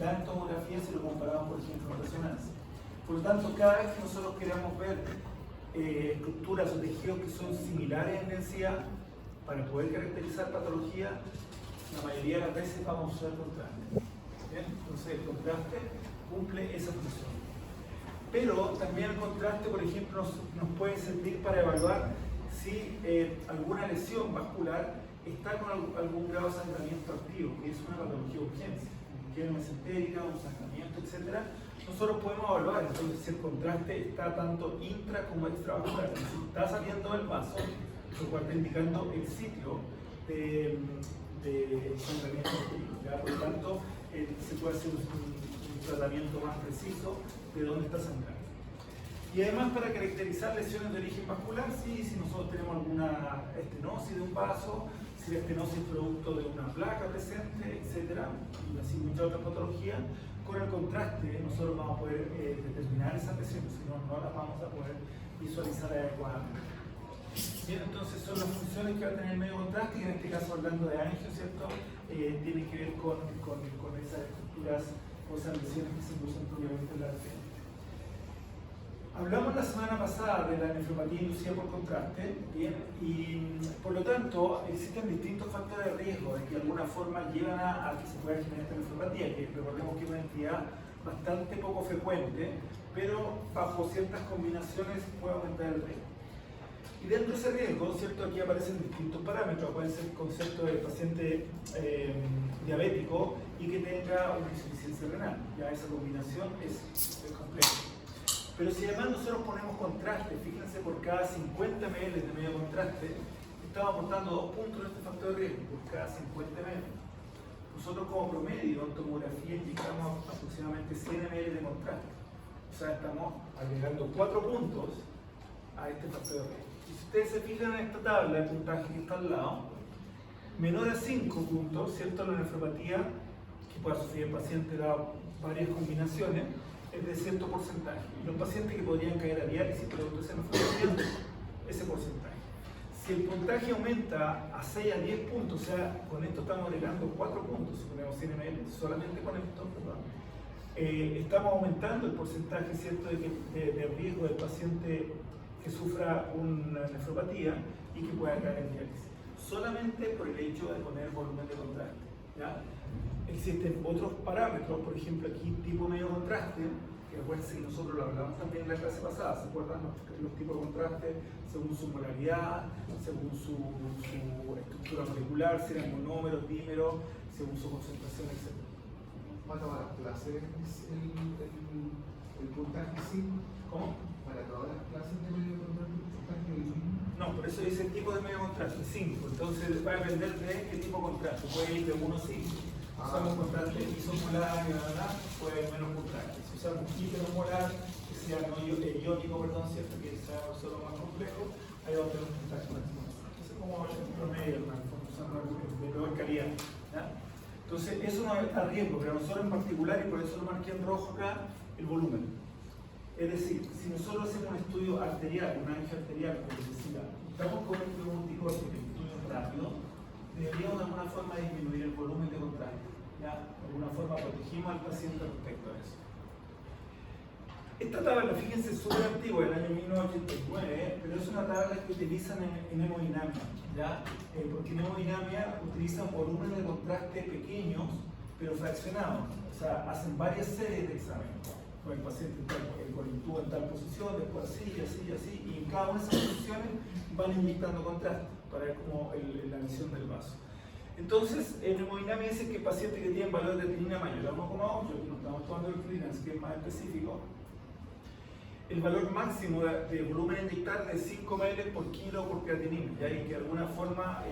mitad en tomografía si lo comparamos, por ejemplo, con resonancia. Por lo tanto, cada vez que nosotros queramos ver estructuras o tejidos que son similares en densidad para poder caracterizar patología, la mayoría de las veces vamos a usar contraste. ¿Bien? Entonces el contraste cumple esa función. Pero también el contraste, por ejemplo, nos puede servir para evaluar si alguna lesión vascular está con algún grado de sangramiento activo, que es una patología de urgencia, que es una mesentérica, un sangramiento, etc. Nosotros podemos evaluar entonces si el contraste está tanto intra como extravascular. Si está saliendo del vaso, lo cual está indicando el sitio de sangramiento activo. Por lo tanto, se puede hacer un tratamiento más preciso de dónde está sangrando. Y además, para caracterizar lesiones de origen vascular, sí, si nosotros tenemos alguna estenosis de un vaso, si la estenosis es producto de una placa presente, etc., y así muchas otras patologías, con el contraste nosotros vamos a poder determinar esas lesiones, si no, no las vamos a poder visualizar adecuadamente. Bien, entonces son las funciones que va a tener el medio contraste, y en este caso, hablando de angio, ¿cierto? Tiene que ver con esas estructuras o esas lesiones que se usan propiamente en la arteria. Hablamos la semana pasada de la nefropatía inducida por contraste, ¿bien? Y por lo tanto existen distintos factores de riesgo de que de alguna forma llevan a que se pueda generar esta nefropatía, que recordemos que es una entidad bastante poco frecuente, pero bajo ciertas combinaciones puede aumentar el riesgo. Y dentro de ese riesgo, ¿cierto? Aquí aparecen distintos parámetros, pueden ser el concepto del paciente diabético y que tenga una insuficiencia renal. Ya esa combinación es compleja. Pero si además nosotros ponemos contraste, fíjense, por cada 50 ml de medio contraste, estamos aportando 2 puntos en este factor de riesgo, por cada 50 ml. Nosotros como promedio en tomografía indicamos aproximadamente 100 ml de contraste. O sea, estamos agregando 4 puntos a este factor de riesgo. Y si ustedes se fijan en esta tabla de puntaje que está al lado, menor a 5 puntos, ¿cierto? La nefropatía que pueda sufrir el paciente da varias combinaciones, es de cierto porcentaje. Y los pacientes que podrían caer a diálisis producto de esa nefropatía, ese porcentaje. Si el puntaje aumenta a 6 a 10 puntos, o sea, con esto estamos agregando 4 puntos, si ponemos 100 ml, solamente con esto, estamos aumentando el porcentaje, ¿cierto?, de riesgo del paciente que sufra una nefropatía y que pueda caer en diálisis. Solamente por el hecho de poner volumen de contraste, ¿ya? Existen otros parámetros, por ejemplo aquí tipo medio contraste, que acuérdense que nosotros lo hablamos también en la clase pasada, ¿se acuerdan? Los tipos de contraste según su molaridad, según su estructura molecular, si eran monómeros, dímeros, según su concentración, etc. ¿Para todas las clases el puntaje 5? ¿Cómo? ¿Para todas las clases de medio contraste el puntaje es el mismo? No, por eso dice tipo de medio contraste, 5. Entonces va a depender de qué tipo de contraste, puede ir de 1 a 5. Si usamos contraste isomolar, puede haber menos contraste. Si usamos hipermolar, que sea no iónico, perdón, ¿cierto? Que sea solo más complejo, ahí va a tener un puntaje máximo. Entonces, como el promedio, de peor calidad, ¿ya? Entonces, eso no está a riesgo, pero nosotros en particular, y por eso lo marqué en rojo acá, el volumen. Es decir, si nosotros hacemos un estudio arterial, un angio arterial, como les decía, estamos con un anticorte, que es un estudio rápido, deberíamos de alguna forma disminuir el volumen de contraste, ¿ya? De alguna forma protegimos al paciente respecto a eso. Esta tabla, fíjense, es súper antigua, del año 1989, pero es una tabla que utilizan en hemodinamia, ¿ya? Porque en hemodinamia utilizan volúmenes de contraste pequeños, pero fraccionados, o sea, hacen varias series de exámenes. Con el paciente con el tubo en tal posición, después así, así, así, y en cada una de esas posiciones van inyectando contraste para ver cómo la visión del vaso. Entonces, en hemodinamia dice que pacientes que tienen valor de creatinina mayor a 1,8, que no estamos tomando el clearance, que es más específico, el valor máximo de volumen a inyectar de 5 ml por kilo por creatinina, ¿ya? Y que de alguna forma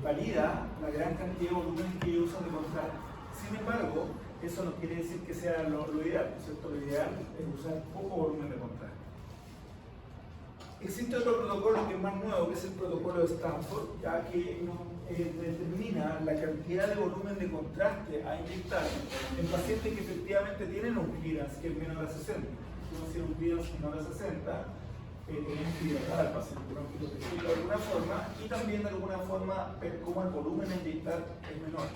valida la gran cantidad de volumen que ellos usan de contraste. Sin embargo, eso no quiere decir que sea lo ideal, ¿cierto? Lo ideal es usar poco volumen de contraste. Existe otro protocolo que es más nuevo, que es el protocolo de Stanford, ya que determina la cantidad de volumen de contraste a inyectar en pacientes que efectivamente tienen un clearance que es menor a 60. Si uno tiene un clearance menor a 60, tenemos que hidratar al paciente, tenemos que protegerlo de alguna forma y también de alguna forma ver cómo el volumen a inyectar es menor.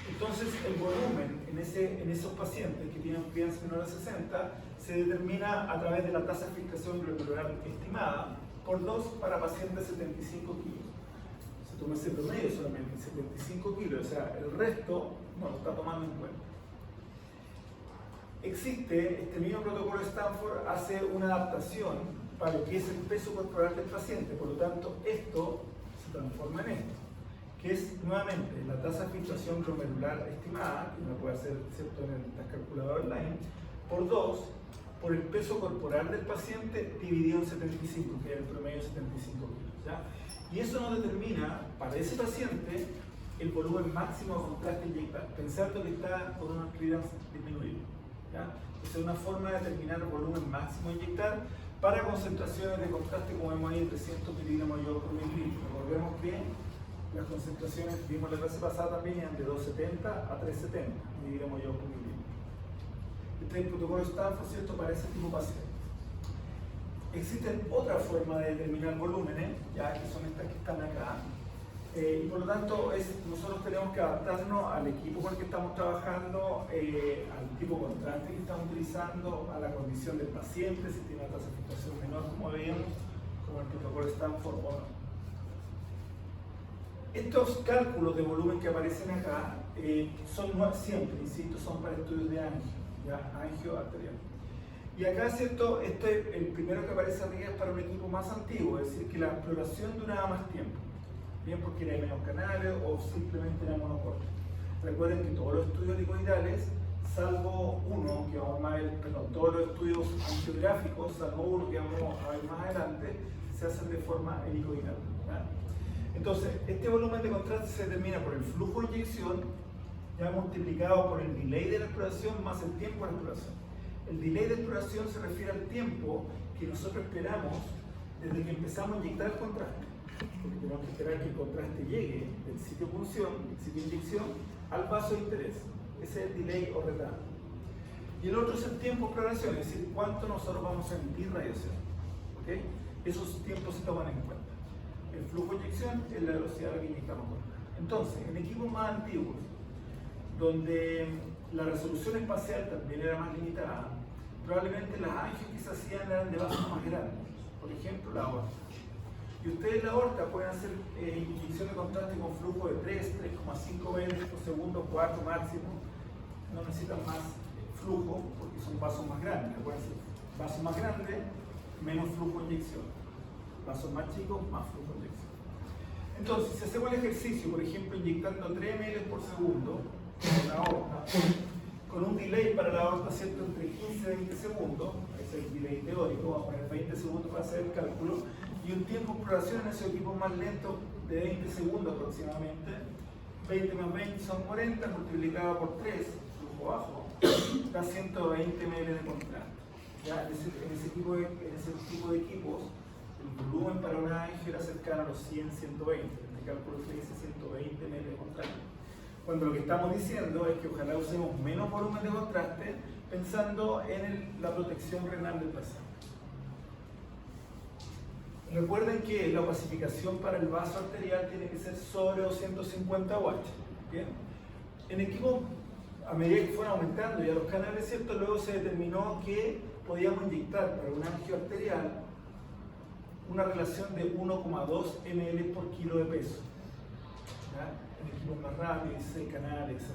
El Entonces, el volumen en esos pacientes que tienen crianza menor a 60 se determina a través de la tasa de filtración glomerular estimada por 2 para pacientes de 75 kilos. Se toma ese promedio solamente, 75 kilos, o sea, el resto no lo está tomando en cuenta. Existe, este mismo protocolo de Stanford hace una adaptación para lo que es el peso corporal del paciente, por lo tanto, esto se transforma en esto, que es nuevamente la tasa de filtración glomerular estimada, que uno puede hacer ¿cierto? En el calculador online, por 2 por el peso corporal del paciente dividido en 75, que es el promedio de 75 kilos. ¿Ya? Y eso nos determina para ese paciente el volumen máximo de contraste inyectado, pensando que está con una clearance disminuida. ¿Ya? Esa es una forma de determinar el volumen máximo a inyectar para concentraciones de contraste como vemos ahí 300 miligramos por mililitro. Recordemos que las concentraciones que vimos la clase pasada también eran de 270 a 370 miligramos por mililitro. Este es el protocolo Stanford, ¿cierto? Para ese tipo de pacientes. Existen otras formas de determinar volúmenes, ya que son estas que están acá. Y por lo tanto, nosotros tenemos que adaptarnos al equipo con el que estamos trabajando, al tipo de contraste que estamos utilizando, a la condición del paciente, si tiene una tasa de filtración menor, como veíamos, como el protocolo Stanford o no. Estos cálculos de volumen que aparecen acá son no siempre, insisto, son para estudios de angio arterial. Y acá, ¿cierto? El primero que aparece arriba es para un equipo más antiguo, es decir, que la exploración duraba más tiempo. Bien porque era menos canales o simplemente era monocorte. Recuerden que todos los estudios helicoidales, salvo uno, que vamos a ver, todos los estudios angiográficos, salvo uno que vamos a ver más adelante, se hacen de forma helicoidal. ¿Ya? Entonces, este volumen de contraste se determina por el flujo de inyección, ya multiplicado por el delay de la exploración más el tiempo de la exploración. El delay de exploración se refiere al tiempo que nosotros esperamos desde que empezamos a inyectar el contraste. Porque tenemos que esperar que el contraste llegue del sitio de punción, del sitio de inyección, al vaso de interés. Ese es el delay o retardo. Y el otro es el tiempo de exploración, es decir, cuánto nosotros vamos a emitir radiación. ¿Okay? Esos tiempos se toman en cuenta. El flujo de inyección es la velocidad a la que inyectamos contraste. Entonces, en equipos más antiguos, donde la resolución espacial también era más limitada, probablemente las angios que se hacían eran de vasos más grandes. Por ejemplo, la aorta. Y ustedes en la aorta pueden hacer inyección de contraste con flujo de 3, 3,5 veces por segundo, 4 máximo. No necesitan más flujo porque son vasos más grandes. Pueden ser vasos más grandes, menos flujo de inyección. Vasos más chicos, más flujo de inyección. Entonces, si hacemos el ejercicio, por ejemplo, inyectando 3 ml por segundo en la aorta, con un delay para la aorta, ¿cierto? Entre 15 y 20 segundos, ese es el delay teórico, vamos a poner 20 segundos para hacer el cálculo, y un tiempo de exploración en ese equipo más lento de 20 segundos aproximadamente. 20 más 20 son 40, multiplicado por 3, flujo bajo, da 120 ml de contraste. ¿Ya? En ese tipo de equipos, el volumen para una angio era cercano a los 100, 120. Este cálculo se dice 120 ml de contraste. Cuando lo que estamos diciendo es que ojalá usemos menos volumen de contraste pensando en la protección renal del paciente. Recuerden que la opacificación para el vaso arterial tiene que ser sobre 250 watts. ¿Bien? En equipos, a medida que fueron aumentando ya los canales, ¿cierto? Luego se determinó que podíamos inyectar para un angio arterial una relación de 1,2 ml por kilo de peso. ¿Ya? En equipos más rápidos, 16 canales, etc.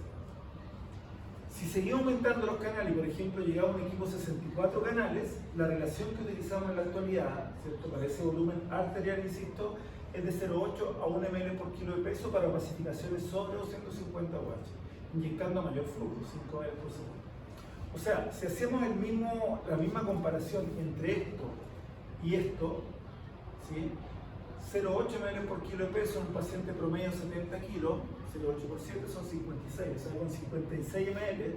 Si seguimos aumentando los canales, por ejemplo, llegaba a un equipo 64 canales, la relación que utilizamos en la actualidad, ¿cierto? Para ese volumen arterial, insisto, es de 0,8 a 1 ml por kilo de peso para opacificaciones sobre 250 watts, inyectando mayor flujo, 5 ml por segundo. O sea, si hacemos la misma comparación entre esto y esto, ¿sí? 0,8 ml por kilo de peso en un paciente promedio de 70 kilos, 0,8 por 7 son 56, o sea, con 56 ml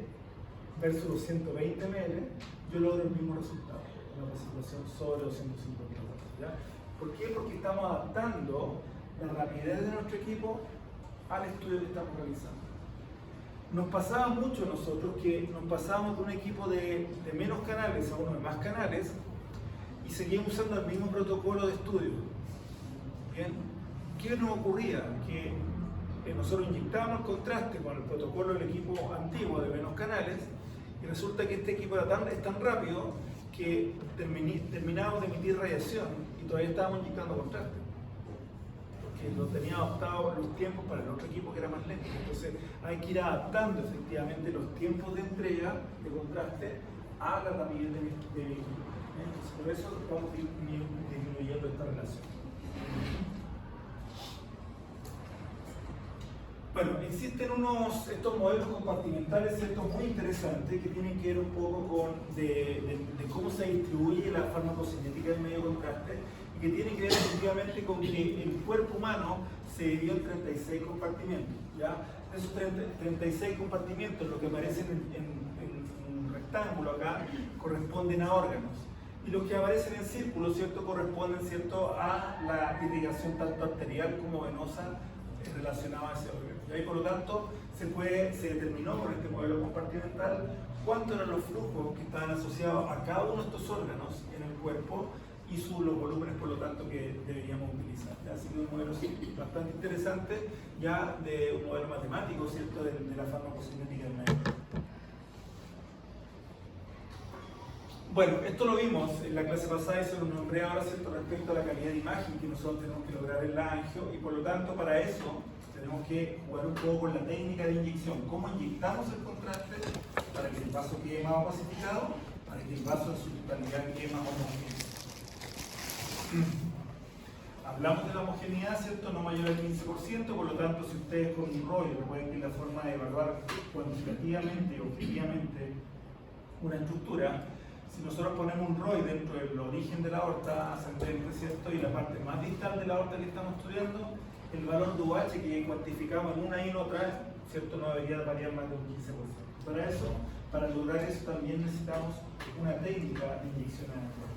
versus los 120 ml, yo logro el mismo resultado, una opacificación sobre los 150 watts. ¿Ya? ¿Por qué? Porque estamos adaptando la rapidez de nuestro equipo al estudio que estamos realizando. Nos pasaba mucho nosotros que nos pasábamos de un equipo de menos canales a uno de más canales y seguíamos usando el mismo protocolo de estudio. ¿Bien? ¿Qué nos ocurría? Que nosotros inyectábamos el contraste con el protocolo del equipo antiguo de menos canales, y resulta que este equipo es tan rápido que terminábamos de emitir radiación y todavía estábamos inyectando contraste. Porque lo tenía adaptado los tiempos para el otro equipo que era más lento. Entonces hay que ir adaptando efectivamente los tiempos de entrega de contraste a la rapidez de mi equipo. Entonces por eso vamos a ir disminuyendo esta relación. Bueno, existen estos modelos compartimentales, ¿cierto?, muy interesantes que tienen que ver un poco de cómo se distribuye la farmacocinética del medio contraste y que tienen que ver efectivamente con que el cuerpo humano se dividió en 36 compartimentos. ¿Ya? Esos 36 compartimentos, lo que aparecen en un rectángulo acá, corresponden a órganos. Y los que aparecen en círculo, ¿cierto?, corresponden, ¿cierto?, a la irrigación tanto arterial como venosa relacionada a ese órgano. Y por lo tanto se determinó con este modelo compartimental cuántos eran los flujos que estaban asociados a cada uno de estos órganos en el cuerpo y los volúmenes, por lo tanto, que deberíamos utilizar. ¿Ya? Así que un modelo bastante interesante, ya de un modelo matemático, ¿cierto?, de la farmacocinética del medio. Bueno, esto lo vimos en la clase pasada y se lo nombré ahora, ¿cierto?, respecto a la calidad de imagen que nosotros tenemos que lograr en la angio, y por lo tanto para eso tenemos que jugar un poco con la técnica de inyección. ¿Cómo inyectamos el contraste para que el vaso quede más opacificado, para que el vaso en su totalidad quede más homogéneo? Hablamos de la homogeneidad, ¿cierto?, no mayor al 15%, por lo tanto si ustedes con un rollo recuerden que es la forma de evaluar cuantitativamente y objetivamente una estructura. Si nosotros ponemos un ROI dentro del origen de la aorta ascendente, ¿cierto?, y la parte más distal de la aorta que estamos estudiando, el valor de UH que cuantificamos en una y en otra, ¿cierto?, no debería variar más de un 15%. Para lograr eso también necesitamos una técnica de inyección adecuada.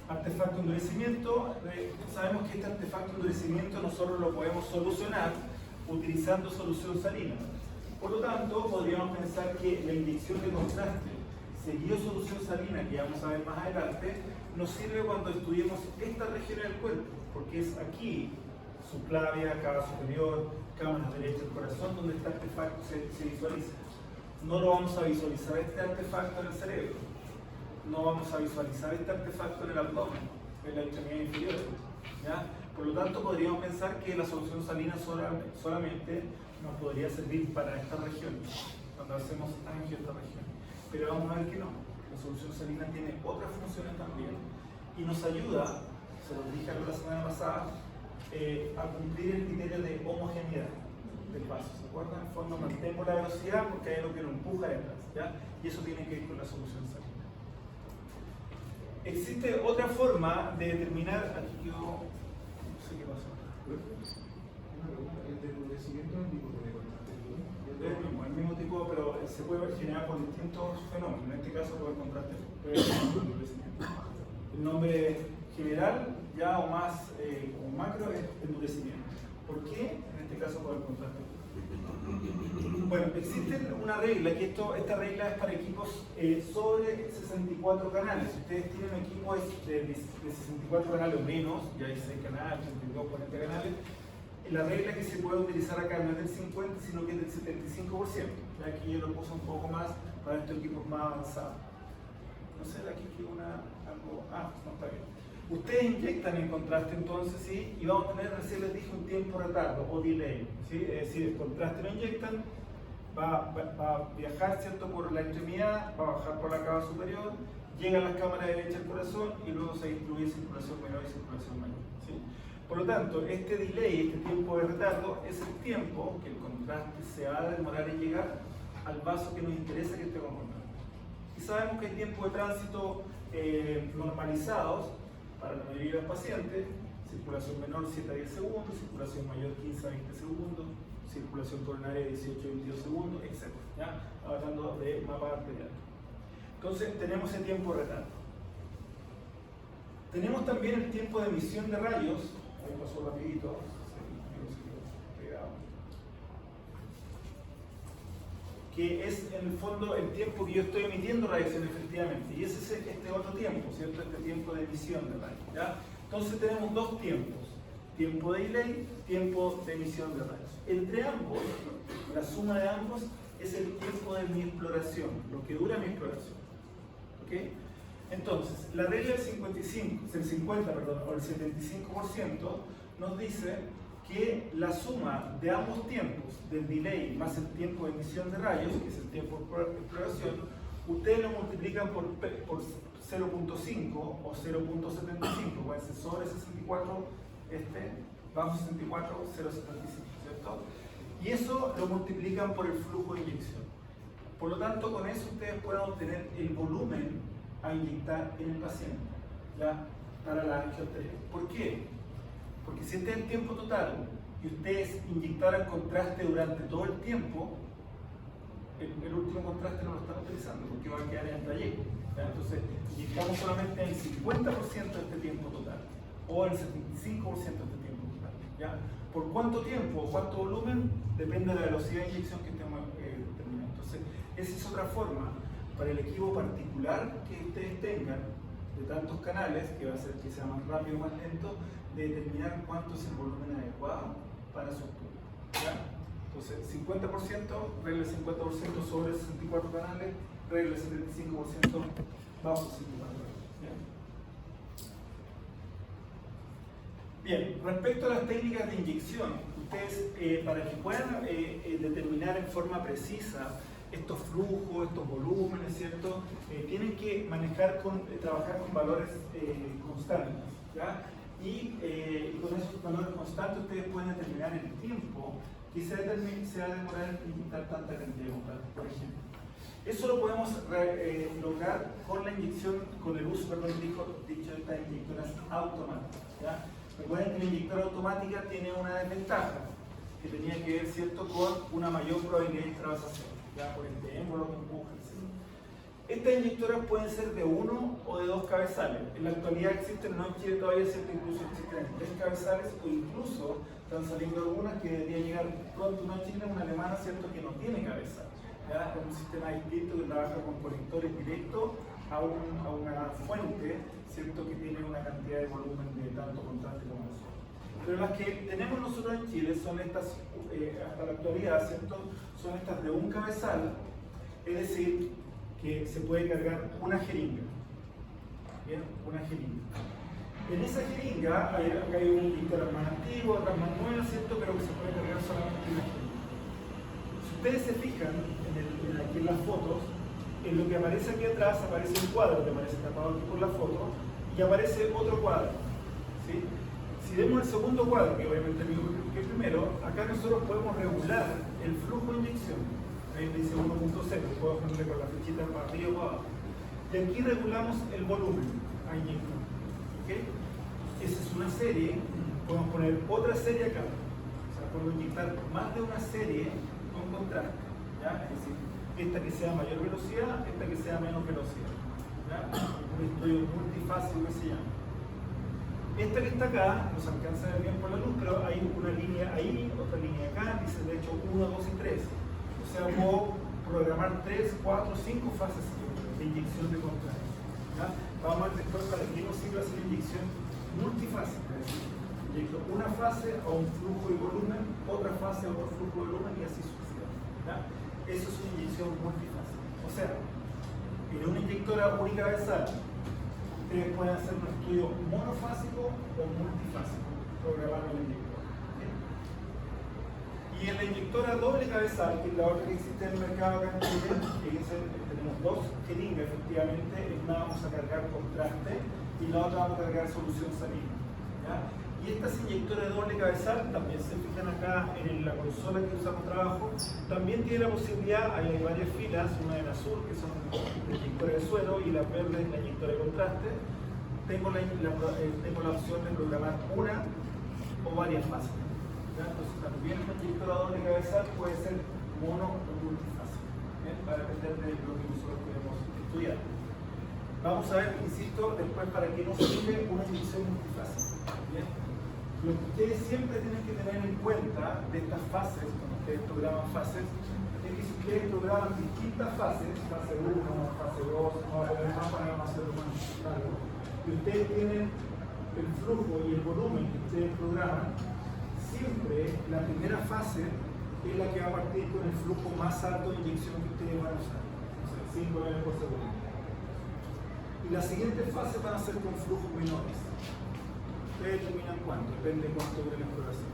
Artefacto de endurecimiento. Sabemos que este artefacto de endurecimiento nosotros lo podemos solucionar utilizando solución salina. Por lo tanto, podríamos pensar que la inyección de contraste seguido solución salina, que vamos a ver más adelante, nos sirve cuando estudiemos esta región del cuerpo, porque es aquí, subclavia, cava superior, cámara derecha del corazón, donde este artefacto se visualiza. No lo vamos a visualizar este artefacto en el cerebro, no vamos a visualizar este artefacto en el abdomen, en la extremidad inferior. ¿Ya? Por lo tanto, podríamos pensar que la solución salina solamente nos podría servir para esta región, cuando hacemos angio esta región. Pero vamos a ver que no, la solución salina tiene otras funciones también y nos ayuda, se lo dije la semana pasada, a cumplir el criterio de homogeneidad del vaso. ¿Se acuerdan? En fondo mantengo la velocidad porque hay algo que lo empuja detrás, ¿ya? Y eso tiene que ver con la solución salina. Existe otra forma de determinar, aquí quedó, no sé qué pasó. Una pregunta, ¿el de endurecimiento es el tipo de contraste? El mismo tipo, pero se puede generar por distintos fenómenos. En este caso, por el contraste. El nombre general, ya o más como macro, es endurecimiento. ¿Por qué? En este caso, por el contraste. Bueno, existe una regla, que esta regla es para equipos sobre 64 canales. Si ustedes tienen equipos de 64 canales o menos, ya hay 6 canales, 32, 40 canales, la regla que se puede utilizar acá no es del 50, sino que es del 75%. Aquí yo lo puse un poco más para estos equipos más avanzados. No sé, aquí quedó algo. No está bien. Ustedes inyectan el contraste entonces, ¿sí? Y vamos a tener, recién les dije, un tiempo retardo o delay, ¿sí? Es decir, el contraste lo inyectan, va a viajar, ¿cierto?, por la extremidad, va a bajar por la cava superior, llega a las cámaras derecha del corazón y luego se distribuye circulación menor y circulación mayor, ¿sí? Por lo tanto, este delay, este tiempo de retardo, es el tiempo que el contraste se va a demorar en llegar al vaso que nos interesa que esté con contraste. Y sabemos que hay tiempos de tránsito normalizados para la mayoría de los pacientes: circulación menor 7 a 10 segundos, circulación mayor 15 a 20 segundos, circulación coronaria 18 a 22 segundos, etc. ¿Ya? Hablando de mapa arterial. Entonces tenemos el tiempo de retardo. Tenemos también el tiempo de emisión de rayos. Ahí pasó rapidito, que es en el fondo el tiempo que yo estoy emitiendo radiación efectivamente, y ese es este otro tiempo, ¿cierto? Este tiempo de emisión de rayos, ¿ya? Entonces tenemos dos tiempos, tiempo de delay, tiempo de emisión de rayos. Entre ambos, la suma de ambos es el tiempo de mi exploración, lo que dura mi exploración, ¿ok? Entonces, la regla del 50, o el 75% nos dice que la suma de ambos tiempos, del delay más el tiempo de emisión de rayos, que es el tiempo de exploración, ustedes lo multiplican por 0.5 o 0.75, puede ser sobre 64, bajo 64, 0.75, ¿cierto? Y eso lo multiplican por el flujo de inyección. Por lo tanto, con eso ustedes pueden obtener el volumen a inyectar en el paciente, ¿ya? Para la angioterapia. ¿Por qué? Porque si este es el tiempo total y ustedes inyectaran contraste durante todo el tiempo, el último contraste no lo están utilizando porque va a quedar en el trayecto, ¿ya? Entonces, inyectamos solamente el 50% de este tiempo total o el 75% de este tiempo total, ¿ya? ¿Por cuánto tiempo o cuánto volumen? Depende de la velocidad de inyección que estemos determinando. Entonces, esa es otra forma para el equipo particular que ustedes tengan de tantos canales, que va a hacer que sea más rápido o más lento, de determinar cuánto es el volumen adecuado para su estudio, ¿ya? Entonces, 50%, regla del 50% sobre 64 canales, regla del 75% bajo 64 canales. Bien, respecto a las técnicas de inyección, ustedes para que puedan determinar en forma precisa estos flujos, estos volúmenes, ¿cierto? Tienen que trabajar con valores constantes, ¿ya? Y con esos valores constantes ustedes pueden determinar el tiempo que se va a demorar en inyectar tanta cantidad de contrastes, por ejemplo. Eso lo podemos lograr con la inyección, con el uso, dicho de estas inyectoras automáticas, ¿ya? Recuerden que la inyectora automática tiene una desventaja que tenía que ver, ¿cierto?, con una mayor probabilidad de extravasación, ya por el tiempo, lo que empuja, ¿sí? Estas inyectoras pueden ser de uno o de dos cabezales. En la actualidad existen, no en Chile todavía, ¿cierto?, incluso existen 3 cabezales, o incluso están saliendo algunas que deberían llegar pronto, no en Chile, una alemana, ¿cierto?, que no tiene cabezal, ¿ya? Es un sistema distinto que trabaja con conectores directos a una fuente, ¿cierto?, que tiene una cantidad de volumen de tanto contraste como nosotros. Pero las que tenemos nosotros en Chile son estas, hasta la actualidad, ¿cierto?, son estas de un cabezal, es decir, que se puede cargar una jeringa. ¿Bien? Una jeringa. En esa jeringa hay un inyector más antiguo, otras más nuevas, ¿cierto?, pero que se puede cargar solamente una jeringa. Si ustedes se fijan aquí en las fotos, en lo que aparece aquí atrás aparece un cuadro que aparece tapado aquí por la foto y aparece otro cuadro, ¿sí? Si vemos el segundo cuadro, que obviamente es el mismo que el primero, acá nosotros podemos regular el flujo de inyección. Ahí dice 1.0, puedo ponerle con la flechita para arriba o para abajo. Y aquí regulamos el volumen a inyectar, ¿okay? Esa es una serie, podemos poner otra serie acá. O sea, podemos inyectar más de una serie con contraste, ¿ya? Es decir, esta que sea mayor velocidad, esta que sea menos velocidad, ¿ya? Un estudio multifásico que se llama. Esta que está acá, no se alcanza a ver bien por la luz, pero hay una línea ahí, otra línea acá, dice de hecho 1, 2 y 3. O sea, puedo programar 3, 4, 5 fases de inyección de contraste, ¿ya? Vamos a ver después para qué nos sirve hacer inyección multifásica, es decir, inyecto una fase a un flujo y volumen, otra fase a otro flujo y volumen y así sucesivamente, ¿ya? Eso es una inyección multifásica. O sea, en una inyectora unicabezal, ustedes pueden hacer un estudio monofásico o multifásico, programando el inyector. ¿Okay? Y en la inyectora doble cabezal, que es la otra que existe en el mercado acá en Chile, tenemos 2 jeringas efectivamente, en una vamos a cargar contraste y en la otra vamos a cargar solución salina, ¿ya? Y estas inyectoras de doble cabezal, también se fijan acá en la consola que usamos trabajo, también tiene la posibilidad, hay varias filas, una en azul que son la inyectora de suero y la verde es la inyectora de contraste. Tengo la opción de programar una o varias fases, ¿ya? Entonces también la inyectora doble cabezal puede ser mono o multifásica, ¿bien? Para depender de lo que nosotros queremos estudiar. Vamos a ver, insisto, después para qué nos sirve una inyección multifásica, ¿bien? Lo que ustedes siempre tienen que tener en cuenta de estas fases, cuando ustedes programan fases, es que si ustedes programan distintas fases, fase 1, fase 2, no va a poner más para hacer humano, y ustedes tienen el flujo y el volumen que ustedes programan, siempre la primera fase es la que va a partir con el flujo más alto de inyección que ustedes van a usar, o sea, 5 ml por segundo. Y las siguientes fases van a ser con flujos menores. Ustedes determinan cuánto, depende de cuánto dure la exploración.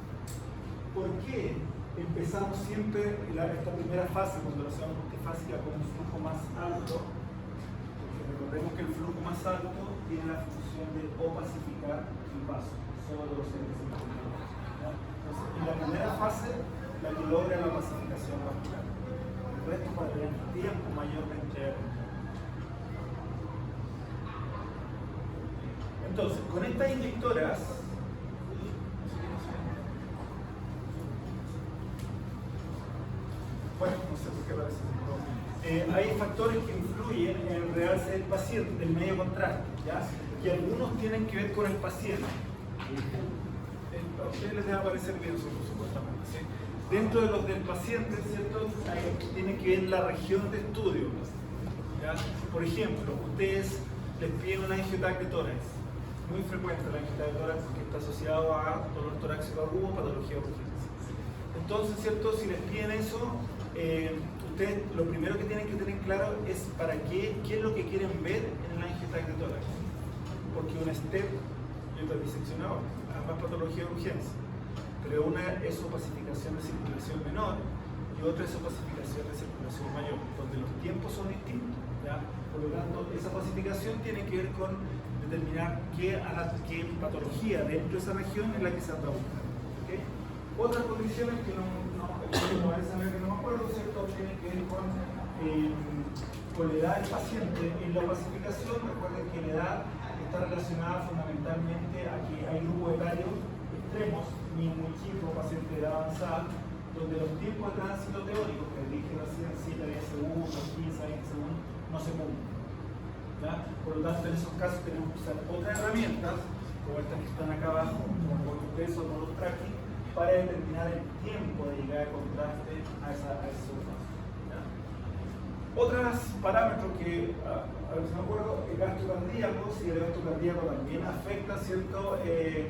¿Por qué empezamos siempre esta primera fase, cuando lo hacemos multifásica, con un flujo más alto? Porque recordemos que el flujo más alto tiene la función de opacificar el vaso, solo los seres intermedios. Entonces, en la primera fase, la que logra la opacificación vascular. El resto para tener tiempo mayor de entrega. Entonces, con estas inyectoras, bueno, no sé por qué parece, hay factores que influyen en el realce del paciente, del medio contraste, ¿ya? Y algunos tienen que ver con el paciente. A ustedes les va a parecer bien, supuestamente, ¿sí? Dentro de los del paciente, ¿cierto? Tiene que ver la región de estudio, ¿ya? Por ejemplo, ustedes les piden una angiotac de tórax. Muy frecuente la angiotac de tórax que está asociado a dolor torácico agudo, patología de urgencia. Entonces, ¿cierto? Si les piden eso, ustedes lo primero que tienen que tener claro es para qué es lo que quieren ver en la angiotac de tórax. Porque un STEP y otra disección aorta, ambas patologías de urgencia. Pero una es opacificación de circulación menor y otra es opacificación de circulación mayor, donde los tiempos son distintos, ¿ya? Por lo tanto, esa opacificación tiene que ver con determinar qué patología dentro de esa región es la que se anda buscando. ¿Okay? Otras condiciones que no me acuerdo, ¿cierto? Tienen que ver con la edad del paciente. En la opacificación, recuerden que la edad está relacionada fundamentalmente a que hay grupos etarios extremos, muy chicos, pacientes de edad avanzada, donde los tiempos de tránsito teóricos, que dije recién, 7 a 10 segundos, 15 a 20 segundos, no se cumplen. ¿Ya? Por lo tanto, en esos casos tenemos que usar otras herramientas, como estas que están acá abajo, como los pesos o los tracking, para determinar el tiempo de llegada de contraste a ese surface. Otros parámetros que, a ver si me acuerdo, el gasto cardíaco, si el gasto cardíaco también afecta, ¿cierto? El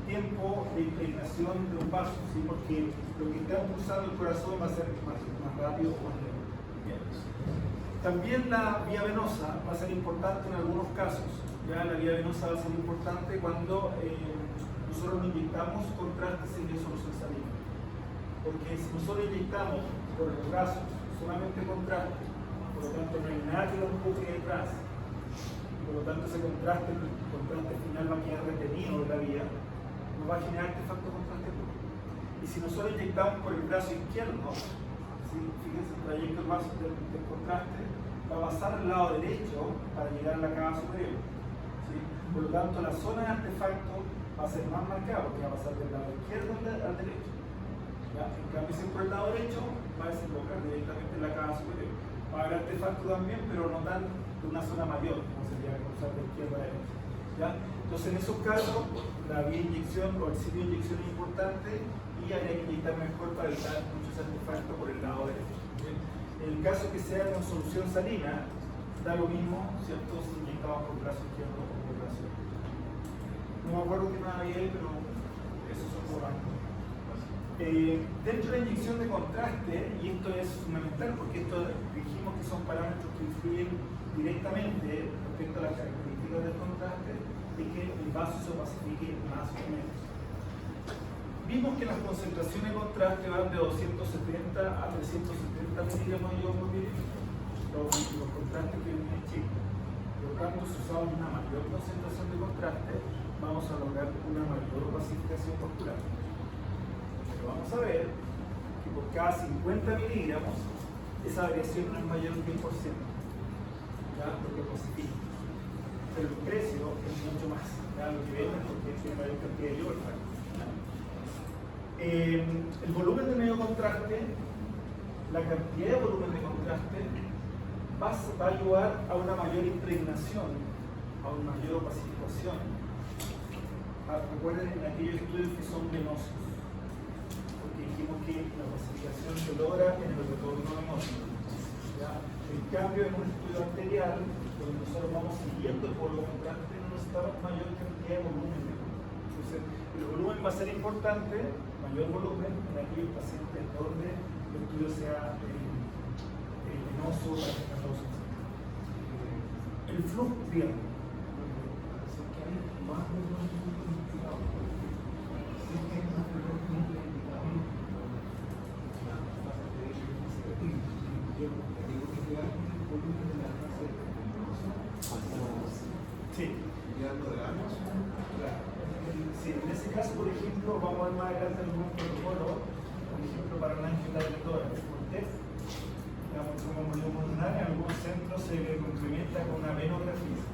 tiempo de impregnación de un vaso, ¿sí? Porque lo que está impulsando el corazón va a ser más rápido o más lento. También la vía venosa va a ser importante en algunos casos. ¿Ya? La vía venosa va a ser importante cuando nosotros no inyectamos contrastes sin disolución salina. Porque si nosotros inyectamos por los brazos solamente contraste, por lo tanto no hay nada que lo empuje detrás, por lo tanto ese contraste final va a quedar retenido en la vía, no va a generar artefacto contraste puro. Y si nosotros inyectamos por el brazo izquierdo, ¿sí? Fíjense el trayecto del contraste va a pasar al lado derecho para llegar a la cava superior, ¿sí? Por lo tanto la zona de artefacto va a ser más marcada porque va a pasar del lado izquierdo al derecho. ¿Ya? En cambio, si por el lado derecho va a desembocar directamente en la cava superior. Va a haber artefacto también, pero no tan de una zona mayor, como sería cruzar de izquierda a derecha. ¿Ya? Entonces, en esos casos, la vía de inyección o el sitio de inyección es importante y habría que inyectar mejor para evitar muchos artefactos por el lado derecho. ¿Sí? En el caso que sea con solución salina, da lo mismo, ¿cierto? Si inyectamos por el brazo izquierdo o por el brazo derecho. No me acuerdo qué más había ahí, pero esos son por ambos. Dentro de la inyección de contraste, y esto es fundamental porque esto dijimos que son parámetros que influyen directamente respecto a las características del contraste, es que el vaso se opacifique más o menos. Vimos que las concentraciones de contraste van de 270 a 370 miligramos de yodo por mililitro, los contrastes que vienen en Chile. Por lo tanto, si usamos una mayor concentración de contraste, vamos a lograr una mayor opacificación vascular. Pero vamos a ver que por cada 50 miligramos esa variación no es mayor del 10%, ¿ya? Porque opacifica. Pero el precio es mucho más, ¿ya? Lo que venden porque tiene mayor cantidad de yodo. El volumen de medio contraste, la cantidad de volumen de contraste va a ayudar a una mayor impregnación, a una mayor opacificación recuerden en aquellos estudios que son venosos, porque dijimos que la pacificación se logra en el retorno venoso. ¿Ya? En cambio, en un estudio arterial, donde nosotros vamos siguiendo el polo contraste, no necesitamos mayor cantidad de volumen. Entonces, el volumen va a ser importante, mayor volumen, en aquellos pacientes donde el estudio sea venoso, pacificatoso. El flujo, digamos. Sí. Sí, en ese caso, por ejemplo, vamos a ver más adelante algún protocolo, por ejemplo, para una angiotensión por test, como pulmonar, en algunos centros se complementa con una venografía.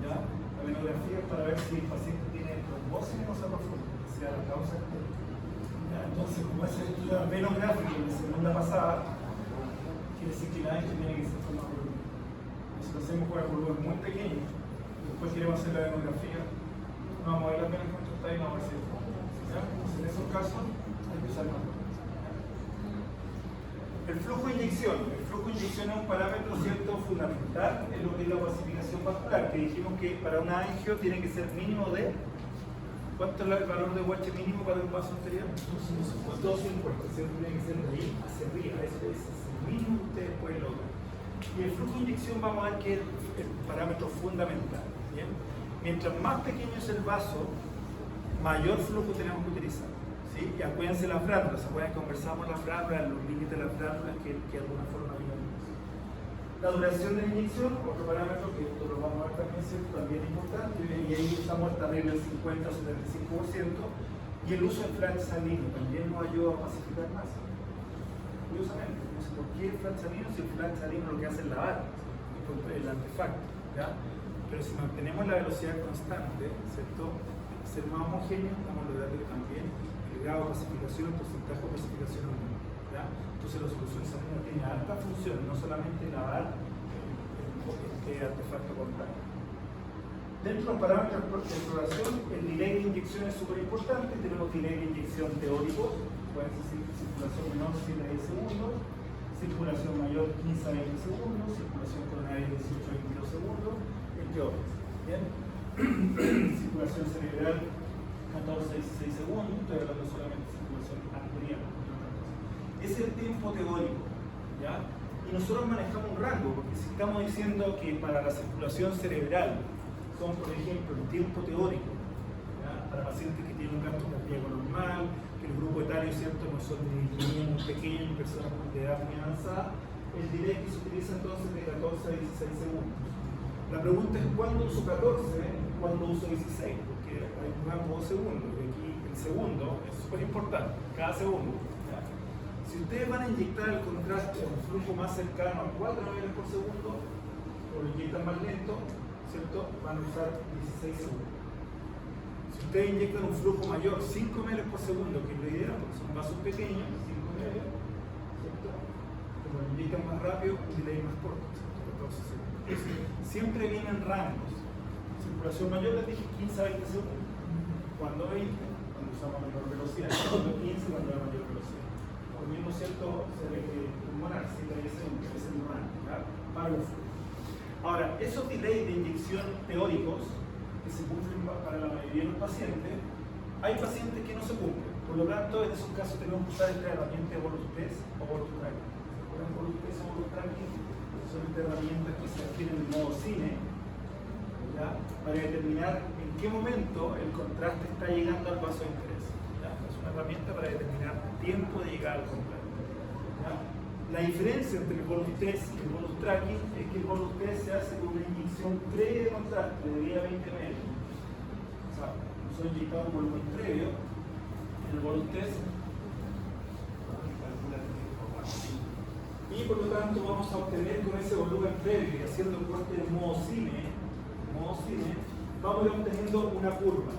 ¿Ya? La venografía es para ver si el paciente tiene trombosis venosa profunda, que sea la causa. ¿Ya? Entonces, como ese estudio venográfico en la segunda pasada, quiere decir que la angio tiene que ser con más volumen. Si lo hacemos con el volumen muy pequeño, después queremos hacer la venografía, vamos a ver las venas contractadas y vamos a ver si ¿ya? Entonces, en esos casos hay que usar más. El flujo de inyección. El flujo de inyección es un parámetro, ¿cierto?, fundamental en lo que es la pacificación vascular, que dijimos que para una angio tiene que ser mínimo de... ¿Cuánto es el valor de UH mínimo para un vaso anterior? 250. Siempre tiene que ser de ahí hacia arriba. Eso es el mínimo que ustedes pueden lograr. Y el flujo de inyección vamos a ver que es el parámetro fundamental. ¿Bien? Mientras más pequeño es el vaso, mayor flujo tenemos que utilizar. ¿Sí? Y acuérdense las frándulas, ¿se acuerdan que conversamos las frándulas, los límites de las frándulas que de alguna forma vimos? La duración de la inyección, otro parámetro que nosotros vamos a ver también, ¿cierto? También es importante, y ahí estamos hasta arriba del 50 o 75%, y el uso del flash salino también nos ayuda a pacificar más. Curiosamente, no sé por qué el flash salino, si el flash salino lo que hace es lavar el artefacto, ¿ya? Pero si mantenemos la velocidad constante, ¿cierto? Ser más homogéneo, vamos a lograr también el grado de pacificación, el porcentaje de pacificación aumenta. ¿Ya? Entonces la solución salina tiene alta función, no solamente lavar el artefacto constante. Dentro de los parámetros de exploración, el delay de inyección es súper importante. Tenemos delay de inyección teórico, pueden ser circulación menor 7 a 10 segundos, circulación mayor 15 a 20 segundos, circulación coronaria 18 a 22 segundos, entre otros. ¿Bien? Circulación cerebral 14 a 16 segundos, estoy hablando solamente de circulación arterial. Ese es el tiempo teórico, ¿ya? Y nosotros manejamos un rango, porque si estamos diciendo que para la circulación cerebral son, por ejemplo, el tiempo teórico, ¿ya? Para pacientes que tienen un gasto cardíaco normal, que el grupo etario, ¿cierto?, no son ni niños muy pequeños ni personas de edad muy avanzada, el delay que se utiliza entonces de 14 a 16 segundos. La pregunta es ¿cuándo uso 14? ¿Cuándo uso 16? Porque hay un rango de segundos, y aquí el segundo es súper importante, cada segundo. ¿Ya? Si ustedes van a inyectar el contraste a un flujo más cercano a 4 ml por segundo, o lo inyectan más lento, ¿cierto?, van a usar 16 segundos. Si ustedes inyectan un flujo mayor, 5 ml por segundo, que es lo ideal, porque son vasos pequeños, 5 ml, ¿cierto? Como lo inyectan más rápido, un delay más corto, ¿cierto? 14 segundos. Siempre vienen rangos. Circulación mayor les dije 15 a 20 segundos. Cuando 20, cuando usamos menor velocidad. Cuando 15, cuando hay mayor velocidad. Lo mismo, ¿cierto? Se ve que pulmonar, 7 a 10 segundos, es el rango, ¿ya? Para un flujo. Ahora, esos delays de inyección teóricos que se cumplen para la mayoría de los pacientes, hay pacientes que no se cumplen. Por lo tanto, en esos casos tenemos que usar esta herramienta de volus test o volus tracking. Volus test o volus tracking son estas herramientas que se adquieren en modo cine, ¿ya? Para determinar en qué momento el contraste está llegando al vaso de interés. ¿Ya? Es una herramienta para determinar tiempo de llegar al contraste. ¿Ya? La diferencia entre el volus test y el volus tracking es que el volus test se hace con una inyección previa de contraste de 10 a 20 ml. O sea, nosotros inyectamos un volumen previo, en el volus test y por lo tanto vamos a obtener con ese volumen previo y haciendo el corte en modo cine, vamos a ir obteniendo una curva,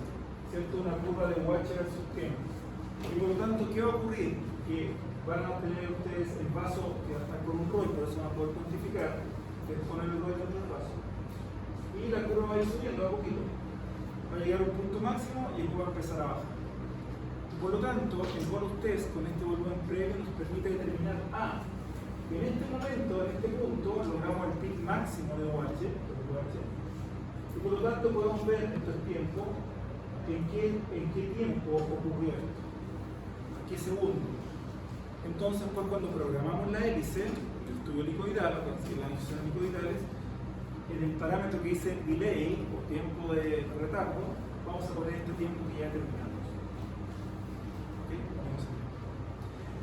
¿cierto? Una curva de UH versus T. Y por lo tanto, ¿qué va a ocurrir? Que van a obtener ustedes el vaso que va a estar con un ROI, por eso van a poder cuantificar, que poner el ROI dentro del vaso. Y la curva va a ir subiendo a poquito. Va va a llegar a un punto máximo y después va a empezar a bajar. Por lo tanto, el bonus test con este volumen previo nos permite determinar que en este momento, en este punto, logramos el pic máximo de OH, y por lo tanto podemos ver en estos tiempos en qué tiempo ocurrió esto, a qué segundo. Entonces, pues cuando programamos la hélice, el tubo helicoidal, o las incisiones helicoidales, en el parámetro que dice delay, o tiempo de retardo, vamos a poner este tiempo que ya terminamos. ¿Okay? Vamos a ver.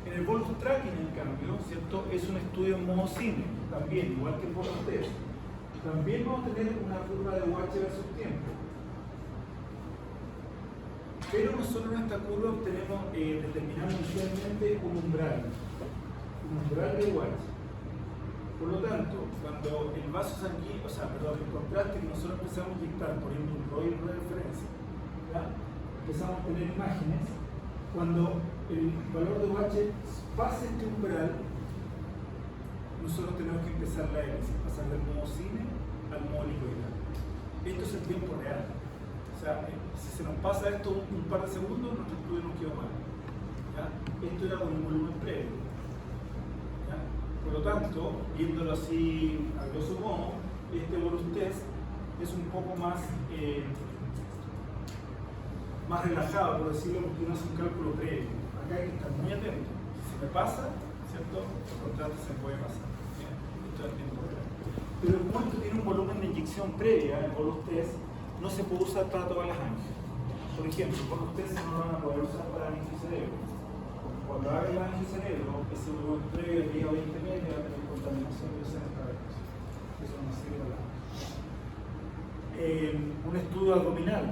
En el bonus tracking, en cambio, ¿cierto? Es un estudio en modo cine, también, igual que el bonus test. También vamos a tener una curva de OH versus tiempo. Pero nosotros en esta curva obtenemos, determinamos inicialmente un umbral de OH. Por lo tanto, cuando el vaso sanguíneo, el contraste que nosotros empezamos a inyectar, poniendo un ROI de referencia, ¿ya? Empezamos a tener imágenes, cuando el valor de OH pase este umbral, nosotros tenemos que empezar la hélice, pasar del modo cine al modo helicoidal. Esto es el tiempo real. O sea, si se nos pasa esto un par de segundos, nuestro estudio nos quedó mal. ¿Ya? Esto era con un volumen previo. ¿Ya? Por lo tanto, viéndolo así a grosso modo, este bonus test es un poco más relajado, por decirlo, porque uno hace un cálculo previo. Acá hay que estar muy atento. Si me pasa, ¿cierto? El contrato se puede pasar. ¿Bien? Esto es el tiempo real. Pero como esto tiene un volumen de inyección previa, el bonus test no se puede usar para todas las angios. Por ejemplo, el bonus test no lo van a poder usar para angiocerebro. Cuando haga el angiocerebro, ese volumen previo de 10 o 20 meses va a tener contaminación de oceanos cabezos. Eso no sirve para nada. Un estudio abdominal,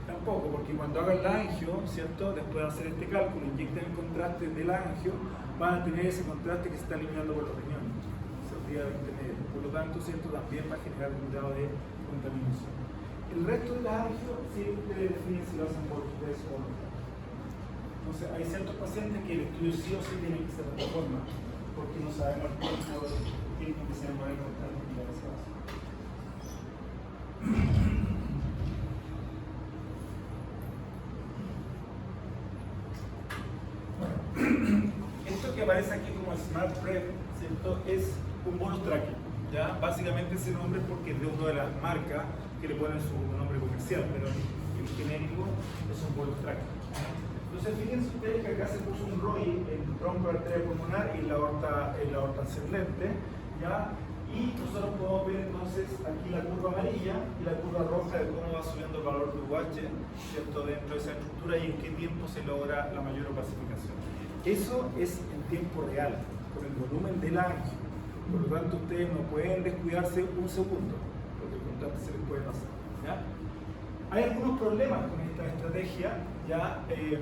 tampoco, porque cuando hagan el angio, ¿cierto? Después de hacer este cálculo, inyecten el contraste del angio, van a tener ese contraste que se está eliminando por los riñones, el día 20 meses. Por lo tanto, ¿cierto? También va a generar un grado de contaminación. El resto de las angios sí ustedes definen si lo hacen por ustedes o no. Entonces, hay ciertos pacientes que el estudio sí o sí tiene que ser de otra forma, porque no sabemos el tiempo que se demora en contar la ese vaso. Esto que aparece aquí como Smart Prep, ¿cierto? Es un bonus tracking. ¿Ya? Básicamente ese nombre es porque es de una de las marcas que le ponen su nombre comercial, pero el genérico es un bonus tracking. Entonces, fíjense ustedes que acá se puso un ROI en el tronco arterial pulmonar y en la aorta ascendente, ¿ya? Y nosotros podemos ver entonces aquí la curva amarilla y la curva roja de cómo va subiendo el valor de UH, ¿cierto? Dentro de esa estructura y en qué tiempo se logra la mayor opacificación. Eso es en tiempo real, con el volumen del angio. Por lo tanto, ustedes no pueden descuidarse un segundo, porque el contraste se les puede pasar. ¿Ya? Hay algunos problemas con esta estrategia, ¿ya? Que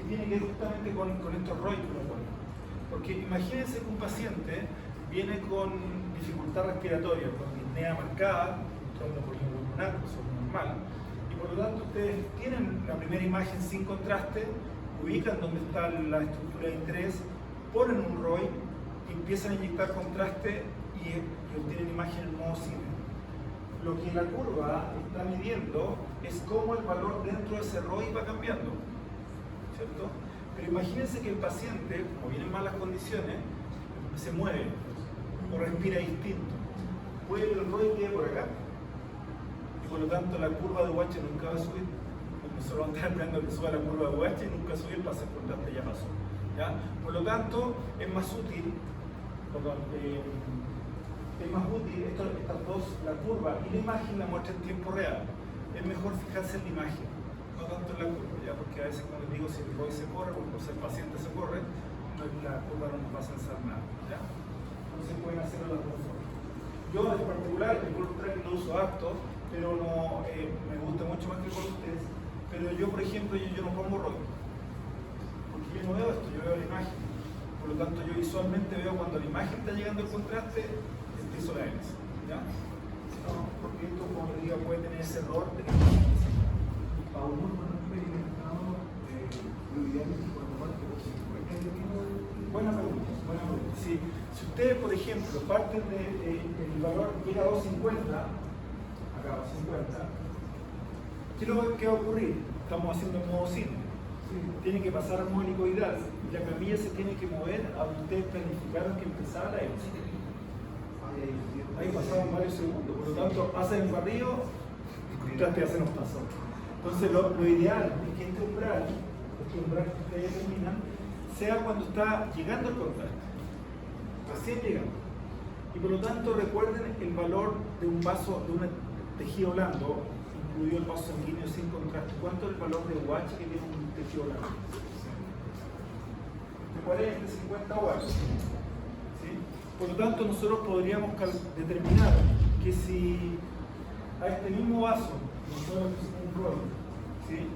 tienen que ver justamente con estos ROI que uno pone. Porque imagínense que un paciente viene con dificultad respiratoria, con disnea marcada, un trombo pulmonar, eso es normal, y por lo tanto ustedes tienen la primera imagen sin contraste, ubican dónde está la estructura de interés, ponen un ROI, empiezan a inyectar contraste y obtienen imagen en modo cine. Lo que la curva está midiendo es cómo el valor dentro de ese ROI va cambiando, ¿cierto? Pero imagínense que el paciente, como vienen malas condiciones, se mueve o respira distinto. Puede que el ROI quede por acá y por lo tanto la curva de UH nunca va a subir. Nosotros vamos a estar esperando que suba la curva de UH y nunca subir, el pase contraste ya pasó. ¿Ya? Por lo tanto, es más útil estas dos, la curva y la imagen la muestra en tiempo real. Es mejor fijarse en la imagen, no tanto en la curva, ¿ya? Porque a veces, como les digo, si el ROI se corre, o si el paciente se corre, la curva no nos va a censar nada, ¿ya? Entonces pueden hacerlo de las dos formas. Yo en particular el bonus tracking lo uso harto, pero no, me gusta mucho más que el bonus test. Pero yo, por ejemplo, yo no pongo ROI, porque yo no veo esto, yo veo la imagen. Por lo tanto, yo visualmente veo cuando la imagen está llegando al contraste, empiezo la hélice, ¿ya? No, porque esto, como les digo, puede tener ese error de que Aún no han experimentado lo ideal es cuando más que Buena pregunta, buena pregunta. Si ustedes, por ejemplo, parten del valor llega a 250, acá 250, ¿Qué es lo que va a ocurrir? Estamos haciendo el modo cine. Sí. Tiene que pasar al modo helicoidal y la camilla se tiene que mover a donde ustedes planificaron que empezara la hélice. Ahí pasaron varios segundos, por lo tanto pasa en barrio y ya se nos pasó. Entonces lo ideal es que este umbral que ustedes determinan, sea cuando está llegando el contraste, recién llegando. Y por lo tanto recuerden el valor de un vaso, de un tejido blando, incluido el vaso sanguíneo sin contraste. ¿Cuánto es el valor de UH que tiene un tejido blando? De 40, 50 UH. ¿Sí? Por lo tanto, nosotros podríamos determinar que si a este mismo vaso nosotros un rol, ¿sí?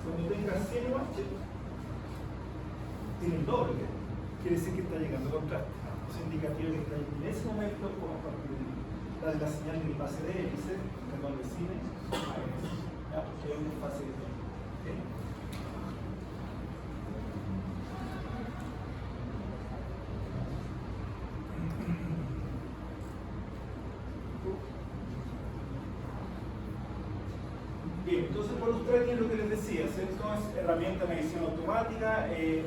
Cuando tenga 100 UH, tiene el doble. Quiere decir que está llegando contraste. Es indicativo que está en ese momento como la señal de pase de hélice, perdón, de cine, ya, que es una fase de ¿okay? Bien, entonces bonus tracking es lo que les decía, ¿cierto? Es herramienta de medición automática del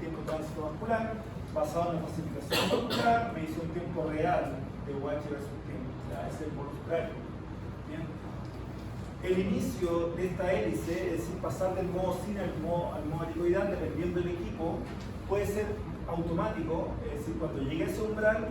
tiempo de tránsito vascular, basado en la clasificación vascular, medición en tiempo real de UH versus tiempo. Ya, ese es el bonus tracking. Bien. El inicio de esta hélice, es decir, pasar del modo cine al modo helicoidal, dependiendo del equipo, puede ser automático, es decir, cuando llegue a ese umbral,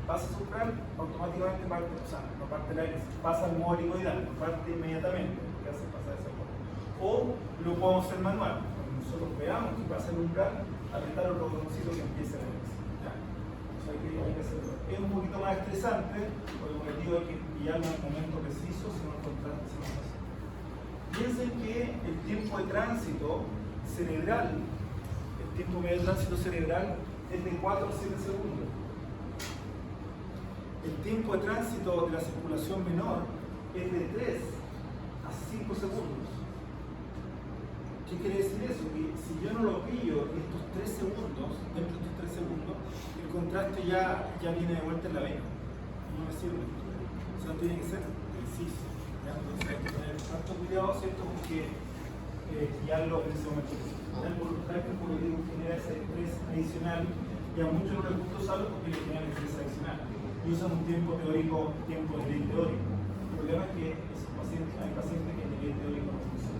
pasa ese umbral, automáticamente parte, o sea, no parte la hélice, pasa al modo helicoidal, no parte inmediatamente, porque hace pasar esa cosa. O lo podemos hacer manual, cuando nosotros veamos que pasa el umbral, apretar otro botoncito que empiece la hélice. O sea, hay que hacerlo. Es un poquito más estresante, porque el objetivo es que pillarlo en el momento preciso, si no el contraste se nos hace. Piensen que el tiempo de tránsito cerebral, el tiempo medio de tránsito cerebral es de 4 a 7 segundos. El tiempo de tránsito de la circulación menor es de 3 a 5 segundos. ¿Qué quiere decir eso? Que si yo no lo pillo en estos 3 segundos, dentro de estos 3 segundos, el contraste ya viene de vuelta en la vena. No me sirve. O sea, tiene que ser preciso. ¿Ya? Entonces hay que tener tanto cuidado, ¿cierto? Porque guiarlo en ese momento. El contraste, por lo que digo, genera ese estrés adicional y a muchos no les gusta usarlo porque le generan estrés adicional. Y usan un tiempo teórico, tiempo de nivel teórico. El problema es que esos pacientes, hay pacientes que el nivel teórico no funciona.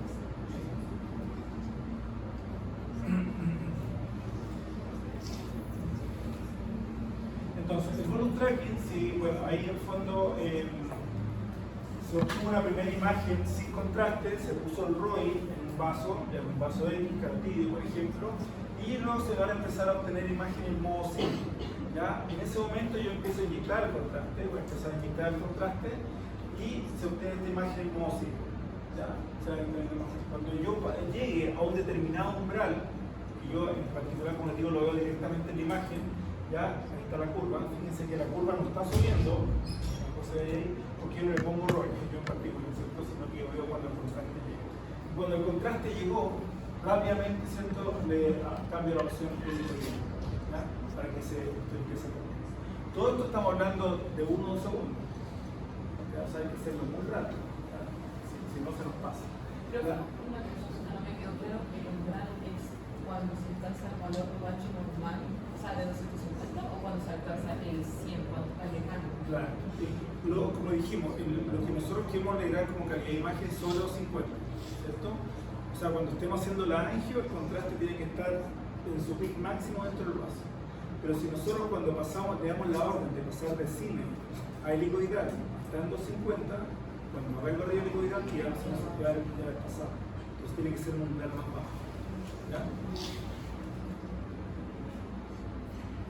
Entonces, el bonus tracking, sí, bueno, ahí en el fondo se obtuvo una primera imagen sin contraste, se puso el ROI en un vaso X, carotide, por ejemplo, y luego se van a empezar a obtener imagen en modo cine. ¿Ya? En ese momento yo empiezo a inyectar el contraste, voy a empezar a inyectar el contraste y se obtiene esta imagen en modo cine. ¿Ya? Cuando yo llegue a un determinado umbral, y yo en particular, como les digo, lo veo directamente en la imagen, ya ahí está la curva. Fíjense que la curva no está subiendo, porque yo no le pongo ROI, yo en particular, ¿cierto? Sino que yo veo cuando el contraste llega. Cuando el contraste llegó, rápidamente, ¿cierto? Le cambio la opción ¿ya? Para que se empiece a poner. Todo esto estamos hablando de 1 o 2 segundos. ¿Ya? O sea, hay que hacerlo muy rápido, si no se nos pasa. Pero una cosa, no me quedó claro que el umbral es cuando se alcanza el valor de UH normal, o sea, de 250, o cuando se alcanza el 100, cuando está lejano. Claro. Como dijimos, lo que nosotros queremos alegrar como calidad de imagen es solo 50, ¿cierto? O sea, cuando estemos haciendo la angio, el contraste tiene que estar en su peak máximo dentro del vaso. Pero si nosotros cuando pasamos, le damos la orden de pasar de cine a helicoidal, estando 50, cuando me haga el barrio helicoidal, ya se nos va a quedar pasado. Entonces tiene que ser un umbral más bajo. ¿Ya?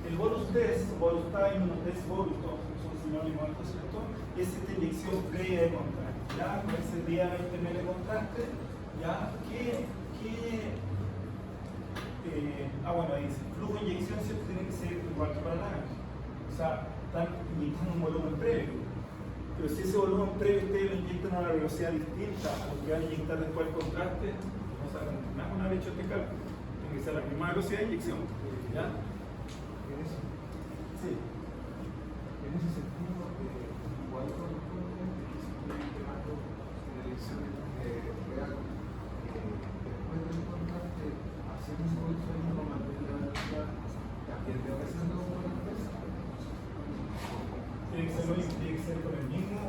El bonus test, bonus time, test bonus, todos son sinónimos de ¿cierto? Es esta inyección previa de contraste. ¿Ya? Con ese día 20 ml de contraste, ¿ya? Bueno, ahí dice, flujo de inyección siempre tiene que ser igual que para la angio. O sea, están inyectando un volumen previo. Pero si ese volumen previo ustedes lo inyectan a una velocidad distinta a lo que van a inyectar después del contraste, no sacan nada con una leche de cálculo. Tiene que ser la misma velocidad de inyección. ¿Ya? Sí. En ese sentido, igual con el inyección real, después del contraste, hacemos un sueño para mantener la velocidad, también debe ser no por el peso. Tiene que ser con el mismo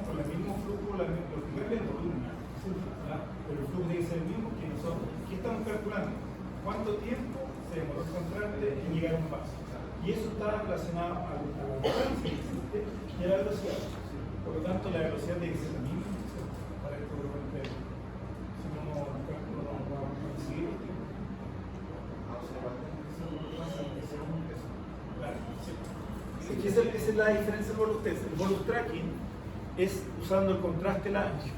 flujo, lo que cambia el volumen, ¿verdad? Pero el flujo tiene que ser el mismo que nosotros. ¿Qué estamos calculando? ¿Cuánto tiempo se demoró el contraste en llegar a un paso? Y eso está relacionado a la distancia que existe y a la velocidad. Por lo tanto, la velocidad tiene que ser la misma, ¿cierto? Para el volumen previo. Si no, no vamos a conseguir el tiempo. Claro, sí. Esa es la diferencia del volus test. El volus tracking es usando el contraste Lange.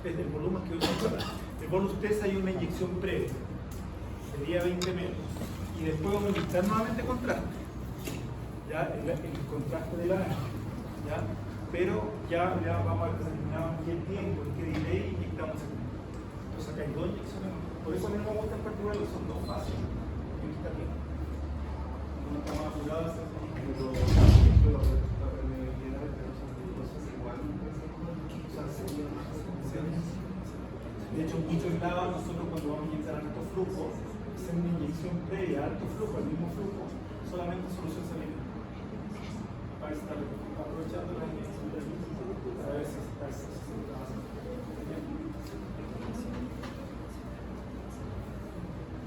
Es del volumen que usa el volus test. Hay una inyección previa, sería 20 metros, y después vamos a inyectar nuevamente contraste, ya el contraste de Lange, ya, pero ya vamos a determinar en qué tiempo, en qué delay inyectamos el tiempo. Entonces acá hay dos inyecciones, por eso a mí no me gusta en particular, son dos fases. Aquí está bien. Una está más apurada, de hecho, muchos lados nosotros cuando vamos a inyectar alto flujo, hacemos una inyección previa a alto flujo, al mismo flujo, solamente solución salina. Para estar aprovechando la inyección de a ver si está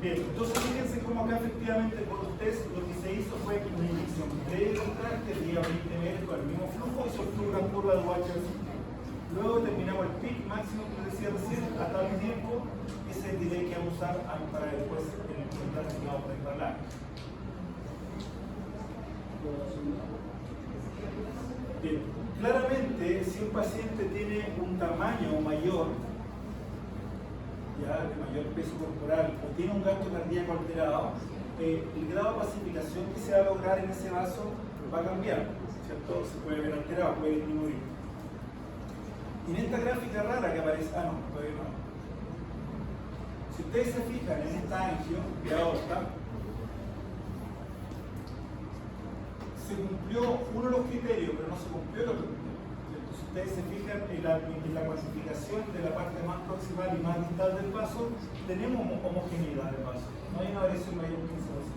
bien, entonces fíjense cómo acá efectivamente por ustedes lo que se hizo fue una inyección previa al contraste, el día 20 metros con el mismo flujo y se obtuvo una curva de UHC. Luego terminamos el peak máximo que les decía recién, a tal tiempo, ese es el delay que vamos a usar para después el contraste que vamos a poner para la. Bien, claramente si un paciente tiene un tamaño mayor, ya de mayor peso corporal, o tiene un gasto cardíaco alterado, el grado de pacificación que se va a lograr en ese vaso va a cambiar, ¿cierto? Se puede ver alterado, puede disminuir. Y en esta gráfica rara que aparece, todavía no. Si ustedes se fijan en esta angio de aorta, se cumplió uno de los criterios, pero no se cumplió el otro criterio. Si ustedes se fijan en la cuantificación de la parte más proximal y más distal del vaso, tenemos homogeneidad del vaso. No hay una variación mayor de 15%.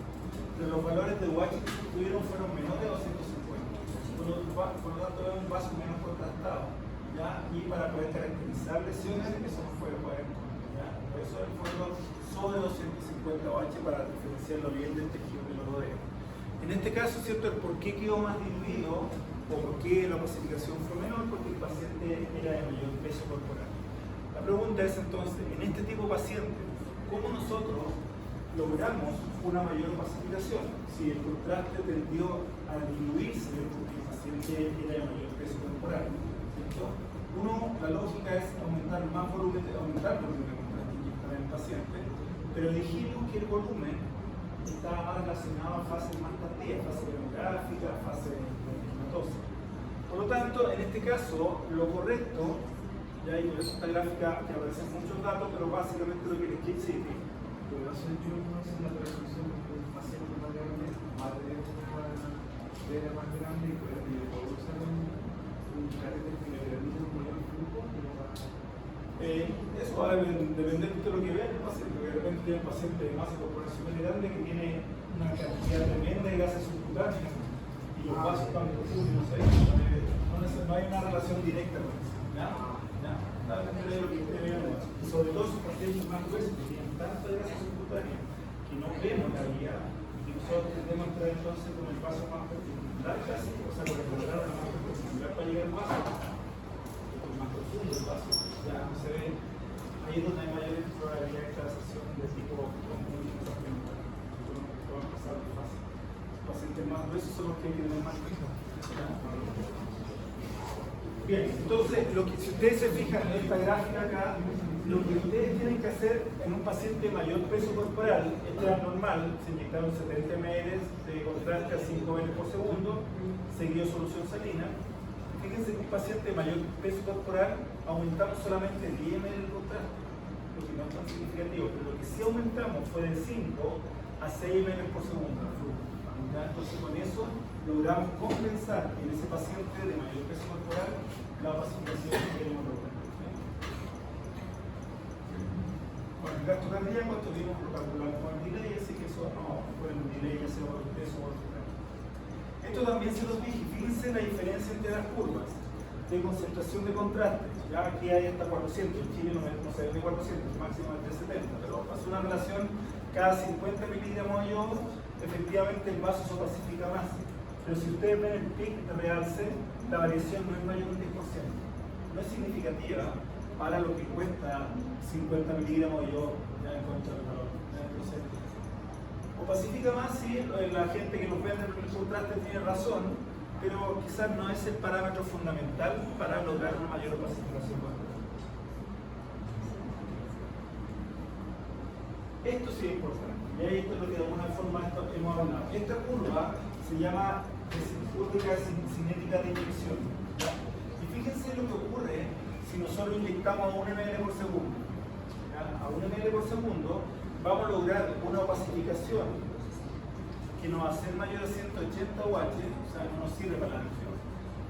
Pero los valores de UH que se obtuvieron fueron menores de 250. Por lo tanto, es un vaso menos contrastado. ¿Ya? Y para poder caracterizar lesiones, eso no puede poder. Por eso el fondo sobre 250 OH para diferenciarlo bien del tejido que lo rodea. En este caso, ¿cierto? El por qué quedó más diluido o por qué la pacificación fue menor, porque el paciente era de mayor peso corporal. La pregunta es entonces, en este tipo de pacientes, ¿cómo nosotros logramos una mayor pacificación? Si el contraste tendió a diluirse porque el paciente era de mayor peso corporal. Uno, la lógica es aumentar el volumen de contraste en el paciente, pero dijimos que el volumen estaba más relacionado a fases más tardías, fase demográfica, fase hematose. Por lo tanto, en este caso, lo correcto, ya y por eso esta gráfica que aparecen muchos datos, pero básicamente lo que les quiere decir. Pero hace yo no sé la prescripción de un paciente más grande, más grande, y puedo usar un carrete que le permite un mayor flujo. Eso va a depender de lo que vea el paciente, porque de repente tiene un paciente de masa corporal súper grande que tiene una cantidad tremenda de gases subcutáneos y los vasos están profundos ahí. No hay una relación directa con eso. Nada de lo que usted vea, sobre todo esos pacientes más gruesos que tienen tanta grasa subcutánea que no vemos la guía y nosotros tenemos que entrar entonces con el paso más perpendicular casi, o sea, con el cuadrado más perpendicular para llegar al vaso, más profundo el vaso. Ya se ve, ahí es donde hay mayores probabilidades de extravasación de tipo comunicación. Vamos a pasar de fase. Los pacientes más gruesos son los que hay que tener más cuidado. Bien, entonces, si ustedes se fijan en esta gráfica acá, lo que ustedes tienen que hacer en un paciente de mayor peso corporal, esto era normal, se inyectaron 70 ml de contraste a 5 ml por segundo, seguido solución salina. Fíjense que un paciente de mayor peso corporal aumentamos solamente 10 ml de contraste, lo que no es tan significativo, pero lo que sí aumentamos fue de 5 a 6 ml por segundo. Entonces con eso logramos compensar en ese paciente de mayor peso corporal la pacificación que queremos lograr. Bueno, el gasto cardíaco, esto vimos que lo calculamos con el delay, así que eso no, con el delay ya se va a eso va a ocurrir. Esto también se los dije, fíjense la diferencia entre las curvas de concentración de contraste. Ya aquí hay hasta 400, en Chile no se ve de 400, máximo de 370, pero hace una relación cada 50 miligramos de yodo, efectivamente el vaso se opacifica más. Pero si ustedes ven el pic de realce, la variación no es mayor del 10%. No es significativa para lo que cuesta 50 miligramos de yodo ya en contra del valor. Entonces, opacifica más si la gente que nos vende el contraste tiene razón, pero quizás no es el parámetro fundamental para lograr una mayor opacificación. Esto sí es importante, y ahí esto es lo que de alguna forma hemos hablado. Esta curva se llama curva cinética de inyección. ¿Ya? Y fíjense lo que ocurre si nosotros inyectamos a 1 ml por segundo. ¿Ya? A 1 ml por segundo vamos a lograr una opacificación que nos va a ser mayor a 180 UH, o sea, no nos sirve para la región.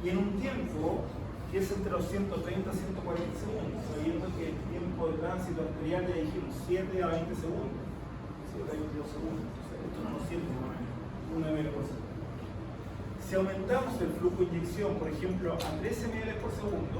Y en un tiempo que es entre los 130 a 140 segundos, sabiendo que el tiempo de tránsito arterial ya dijimos 7 a 20 segundos, 7 a 22 segundos, o sea, esto no nos sirve para 1 ml por segundo. Si aumentamos el flujo de inyección, por ejemplo, a 13 ml por segundo,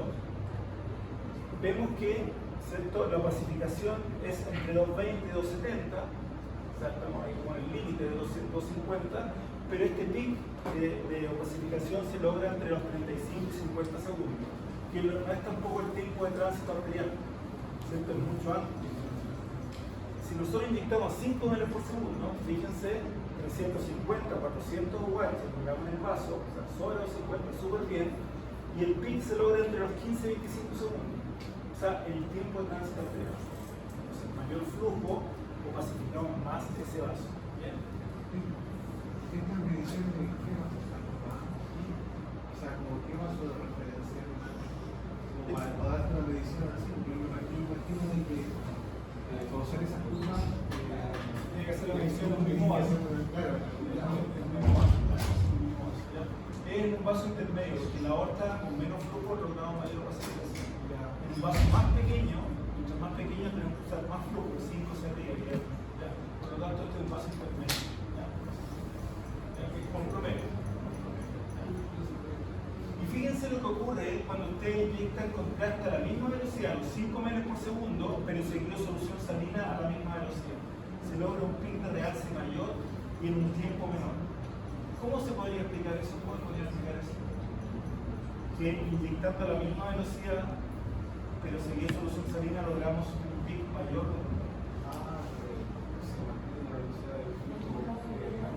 vemos que, ¿cierto?, la opacificación es entre 220 y 270, o sea, estamos ahí como en el límite de 250, pero este pic de opacificación se logra entre los 35 y 50 segundos, que no es tampoco el tiempo de tránsito arterial, ¿cierto? Es mucho antes. Si nosotros inyectamos 5 ml por segundo, fíjense, 350, 400 UH, pongamos en el vaso, o sea, sobre los 50, súper bien, y el pic se logra entre los 15 y 25 segundos, o sea, el tiempo de tránsito arterial. Entonces, mayor flujo, opacificamos más ese vaso. ¿Bien? Estas mediciones de qué vaso están tomando, o sea, como qué vaso de referencia, como para darte una medición así, porque me imagino de que conocer esas curvas tiene que hacer la medición en un mismo vaso. Claro, es un vaso intermedio, que la aorta con menos flujo logramos mayor opacificación. En un vaso más pequeño, mientras más pequeño tenemos que usar más flujo, 5 cm. Por lo tanto, este es un vaso intermedio. Es como un promedio. Y fíjense lo que ocurre cuando usted inyecta el contraste a la misma velocidad, los 5 ml por segundo, pero seguido solución salina a la misma velocidad. Se logra un pic de realce mayor y en un tiempo menor. ¿Cómo se podría explicar eso? ¿Cómo se podría explicar eso? Que inyectando a la misma velocidad, pero seguido solución salina, logramos un pic mayor.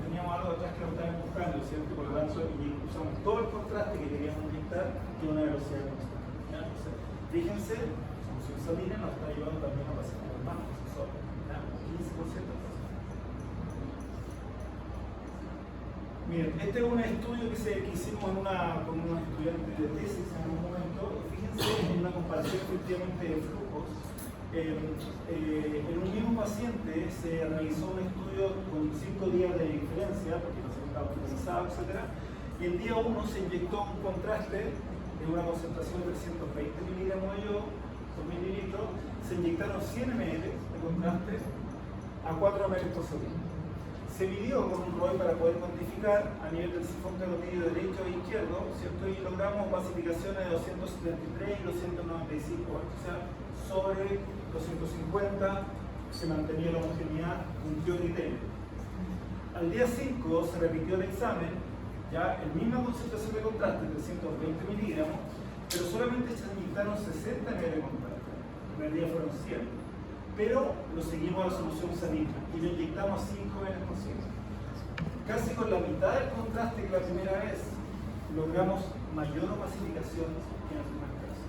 Teníamos algo atrás que lo estaban buscando, ¿cierto? Por lo tanto, usamos todo el contraste que queríamos inyectar y una velocidad constante. ¿Ya? Entonces, fíjense, solución salina nos está ayudando también a pasar por más, solo, ¿ya? 15%. Miren, este es un estudio que hicimos con unos estudiantes de tesis en un momento. Fíjense en una comparación efectivamente de flujos. En un mismo paciente se realizó un estudio con 5 días de diferencia, porque no se estaba organizado, etc. Y el día 1 se inyectó un contraste de una concentración de 320 miligramos de yodo por mililitro. Se inyectaron 100 ml de contraste a 4 ml por segundo. Se midió con un ROI para poder cuantificar a nivel del sifón carotídeo derecho e izquierdo, ¿cierto? Y logramos opacificaciones de 273 y 295, o sea, sobre 250 se mantenía la homogeneidad, cumplió criterio. Al día 5 se repitió el examen, ya en misma concentración de contraste, 320 miligramos, pero solamente se inyectaron 60 ml de contraste. El primer día fueron 100. Pero lo seguimos a la solución salina y lo inyectamos 5 ml por ciento. Casi con la mitad del contraste que la primera vez, logramos mayor opacificación que en el primer caso.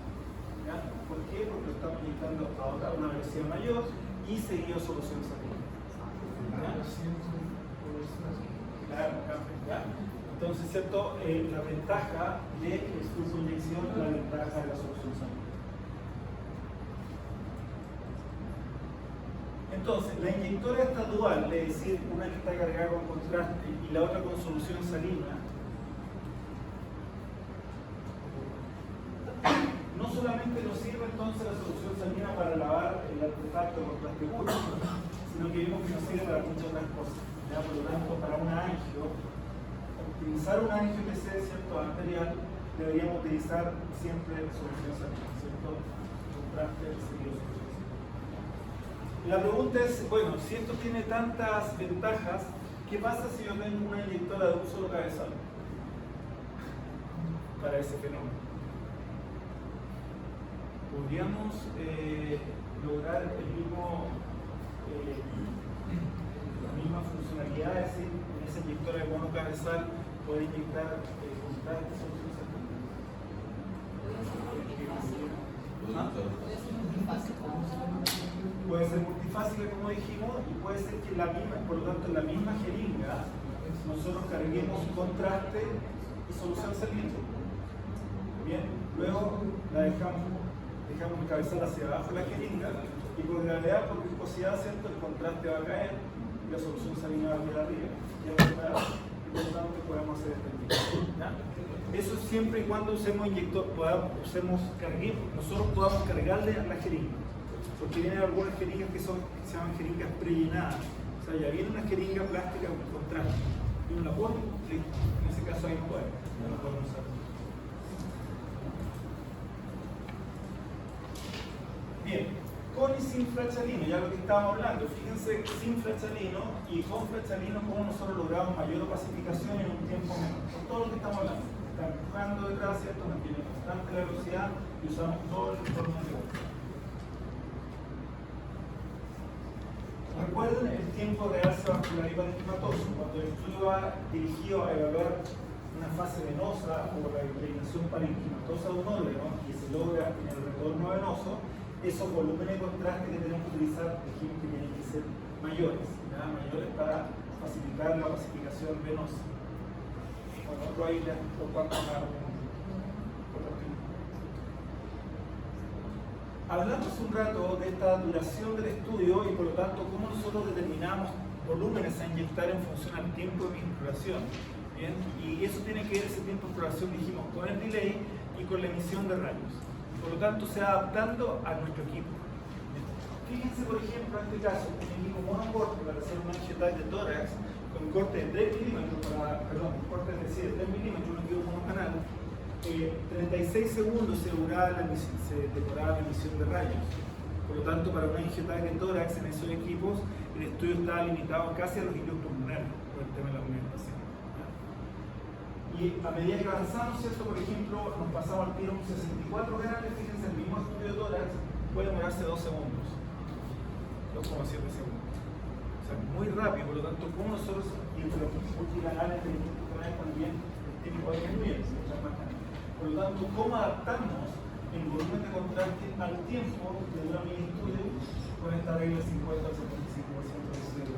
¿Ya? ¿Por qué? Porque lo estamos inyectando a una velocidad mayor y seguido solución salina. Claro, ¿ya? Entonces, ¿cierto? La ventaja del flujo de inyección, la ventaja de la solución salina. Entonces, la inyectora está dual, es decir, una que está cargada con contraste y la otra con solución salina, no solamente nos sirve entonces la solución salina para lavar el artefacto de contraste puro, sino que vimos que nos sirve para muchas otras cosas. ¿Ya? Por lo tanto, para un angio, optimizar un angio PC, ¿cierto?, arterial, deberíamos utilizar siempre solución salina, ¿cierto? Contraste seguido solución. La pregunta es, bueno, si esto tiene tantas ventajas, ¿qué pasa si yo tengo una inyectora de un solo cabezal para ese fenómeno? ¿Podríamos lograr la misma funcionalidad, es decir, en esa inyectora de monocabezal poder inyectar contraste solución salina? Puede ser multifásica, como dijimos, y puede ser que la misma, por lo tanto, en la misma jeringa nosotros carguemos contraste y solución salina. Bien, luego la dejamos el cabezal hacia abajo de la jeringa y por gravedad, por viscosidad, ¿cierto?, el contraste va a caer y la solución salina va a quedar arriba. Y por lo tanto podemos hacer este tipo. Eso siempre y cuando usemos nosotros podamos cargarle a la jeringa. Porque vienen algunas jeringas que se llaman jeringas prellenadas. O sea, ya viene una jeringa plástica con contraste. Y uno la pone, listo. En ese caso ahí no podemos usar. Bien, con y sin frachalino, ya lo que estábamos hablando. Fíjense, sin frachalino y con frachalino, cómo nosotros logramos mayor opacificación en un tiempo menor. Con todo lo que estamos hablando. Está empujando detrás, ¿cierto? Mantiene constante la velocidad y usamos todo el entorno de vuelta. Recuerden el tiempo real vascular y parenquimatoso. Cuando el estudio va dirigido a evaluar una fase venosa o la impregnación parenquimatosa de un órgano y se logra en el retorno venoso, esos volúmenes de contraste que tenemos que utilizar, dijimos que tienen que ser mayores, ¿ya? Mayores para facilitar la opacificación venosa. Bueno, otro ahí por cuanto hablamos un rato de esta duración del estudio y por lo tanto cómo nosotros determinamos volúmenes a inyectar en función al tiempo de mi exploración. ¿Bien? Y eso tiene que ver, ese tiempo de exploración, dijimos, con el delay y con la emisión de rayos. Por lo tanto, se va adaptando a nuestro equipo. Fíjense, por ejemplo, en este caso, un equipo monocorte para hacer un angiotype de tórax con corte de 3 milímetros, corte de 3 milímetros, un equipo monocanal. 36 segundos se demoraba la emisión de rayos. Por lo tanto, para un angiotype de tórax en esos equipos, el estudio estaba limitado casi a los hilos pulmonares por el tema de la aumentación. Y a medida que avanzamos, ¿cierto? Por ejemplo, nos pasamos al tiro un 64 grados, fíjense, el mismo estudio de tórax puede demorarse 2 segundos. 2,7 segundos. O sea, muy rápido, por lo tanto, como nosotros, y entre los multicanales de también, el tiempo va disminuyendo. Por lo tanto, ¿cómo adaptamos el volumen de contraste al tiempo de dura mi estudio con esta regla del 50 al 75% de estudio?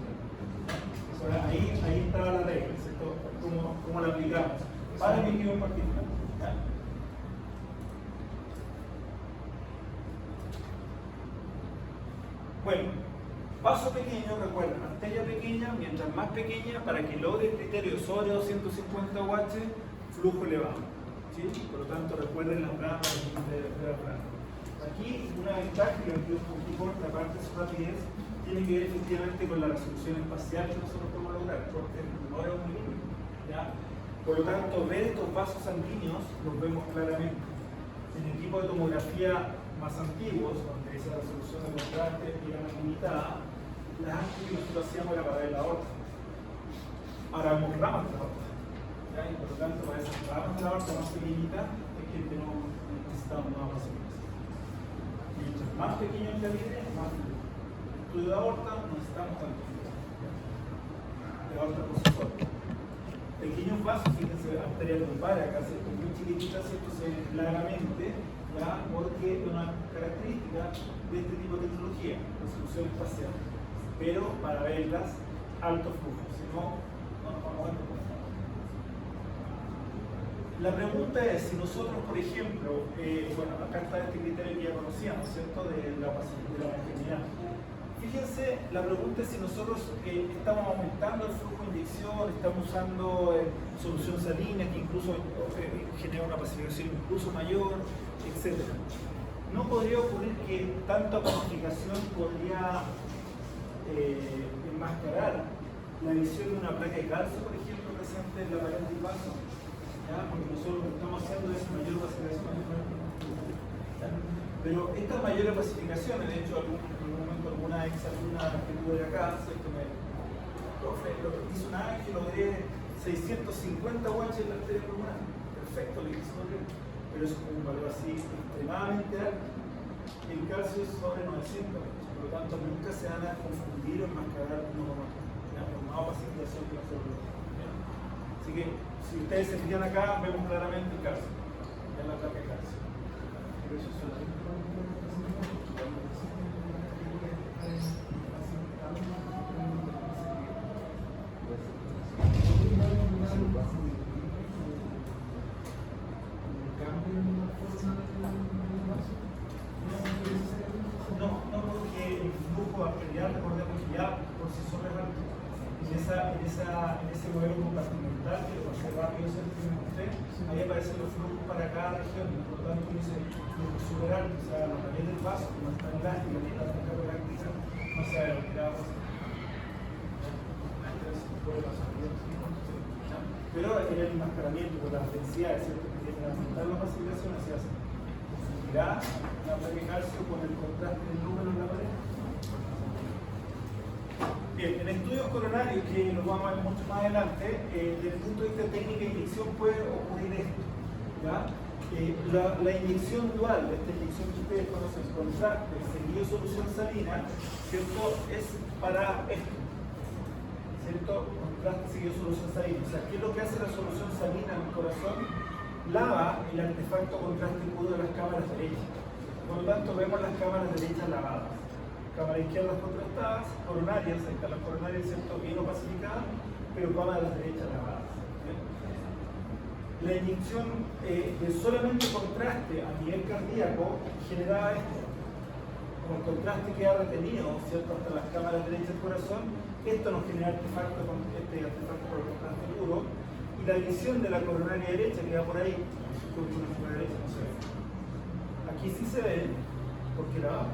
Ahí estaba la regla, ¿cierto? ¿Cómo la aplicamos? Para mi equipo en particular. ¿Ya? Bueno, vaso pequeño, recuerden, arteria pequeña, mientras más pequeña, para que logre el criterio sobre 250 UH, flujo elevado. ¿Sí? Por lo tanto, recuerden las ramas de la rama. Aquí una ventaja que el corte, aparte de su rapidez, tiene que ver efectivamente con la resolución espacial que nosotros podemos lograr, porque no es un milímetro. ¿Ya? Por lo tanto, ver estos vasos sanguíneos los vemos claramente. En el tipo de tomografía más antiguos, donde esa resolución de contraste era más limitada, las antes que nosotros hacíamos era para ver la aorta. Ahora vemos ramas de la aorta. Y por lo tanto, para esas ramas de la aorta más pequeñita, es que necesitamos más facilidades. Mientras más pequeño el calibre, más estudio de aorta, no necesitamos tanto de aorta por sí sola. Pequeños vasos, fíjense, arteria lumbar, acá ¿cierto? Muy chiquititas, ¿cierto? Se ven claramente, ¿ya? Porque es una característica de este tipo de tecnología, resolución espacial. Pero para verlas, alto flujo, si no, no nos vamos a dar cuenta. La pregunta es, si nosotros, por ejemplo, bueno, acá está este criterio que ya conocíamos, ¿cierto? De la homogeneidad. Fíjense, la pregunta es si nosotros estamos aumentando el flujo de inyección, estamos usando solución salina que incluso genera una pacificación incluso mayor, etc. no podría ocurrir que tanta opacificación podría enmascarar la visión de una placa de calcio, por ejemplo, presente en la pared del vaso, ¿ya? Porque nosotros lo que estamos haciendo es mayor opacificación. Pero estas mayores opacificaciones, de hecho, en algún momento alguna exalumna que tuve acá, ¿cierto? Profe, hizo una vez que logré 650 watts en la arteria pulmonar. Perfecto, le hizo bien. Pero eso es un valor así extremadamente alto. El calcio es sobre 900, por lo tanto nunca se van a confundir o enmascarar uno con otro. Por más opacificación que nosotros. Así que si ustedes se fijan acá, vemos claramente el calcio. Ya la placa de calcio. Pero eso solamente no, porque el flujo arterial, recordemos que ya por sí solo es alto. En ese modelo compartimental que lo pasé rápido, ahí aparecen los flujos para cada región, por lo tanto dice flujo súper alto, o sea, la pared del vaso, como está elástica, ni la placa galáctica, no se ha alterado. Pero en el enmascaramiento, por las densidades, ¿cierto? Que tienen que aumentar la opacificación, así hace. Confundirá la placa de calcio con el contraste del número en la pared. Bien, en estudios coronarios, que los vamos a ver mucho más adelante, desde el punto de vista de técnica de inyección puede ocurrir esto. ¿Ya? La inyección dual, esta inyección que ustedes conocen, contraste, seguido solución salina, ¿cierto? Es para esto. ¿Cierto? Contraste, seguido solución salina. O sea, ¿qué es lo que hace la solución salina en el corazón? Lava el artefacto contraste puro de las cámaras derechas. Por lo tanto, vemos las cámaras derechas lavadas. Cámaras izquierdas contrastadas, coronarias, ahí están las coronarias, ¿cierto? Bien opacificadas, pero cámaras derechas lavadas. ¿Bien? La inyección de solamente contraste a nivel cardíaco generaba esto. Como el contraste queda retenido, ¿cierto? Hasta las cámaras derechas del corazón, esto nos genera este artefacto por el contraste puro, y la visión de la coronaria derecha queda por ahí, porque una coronaria derecha no se ve. Aquí sí se ve, porque la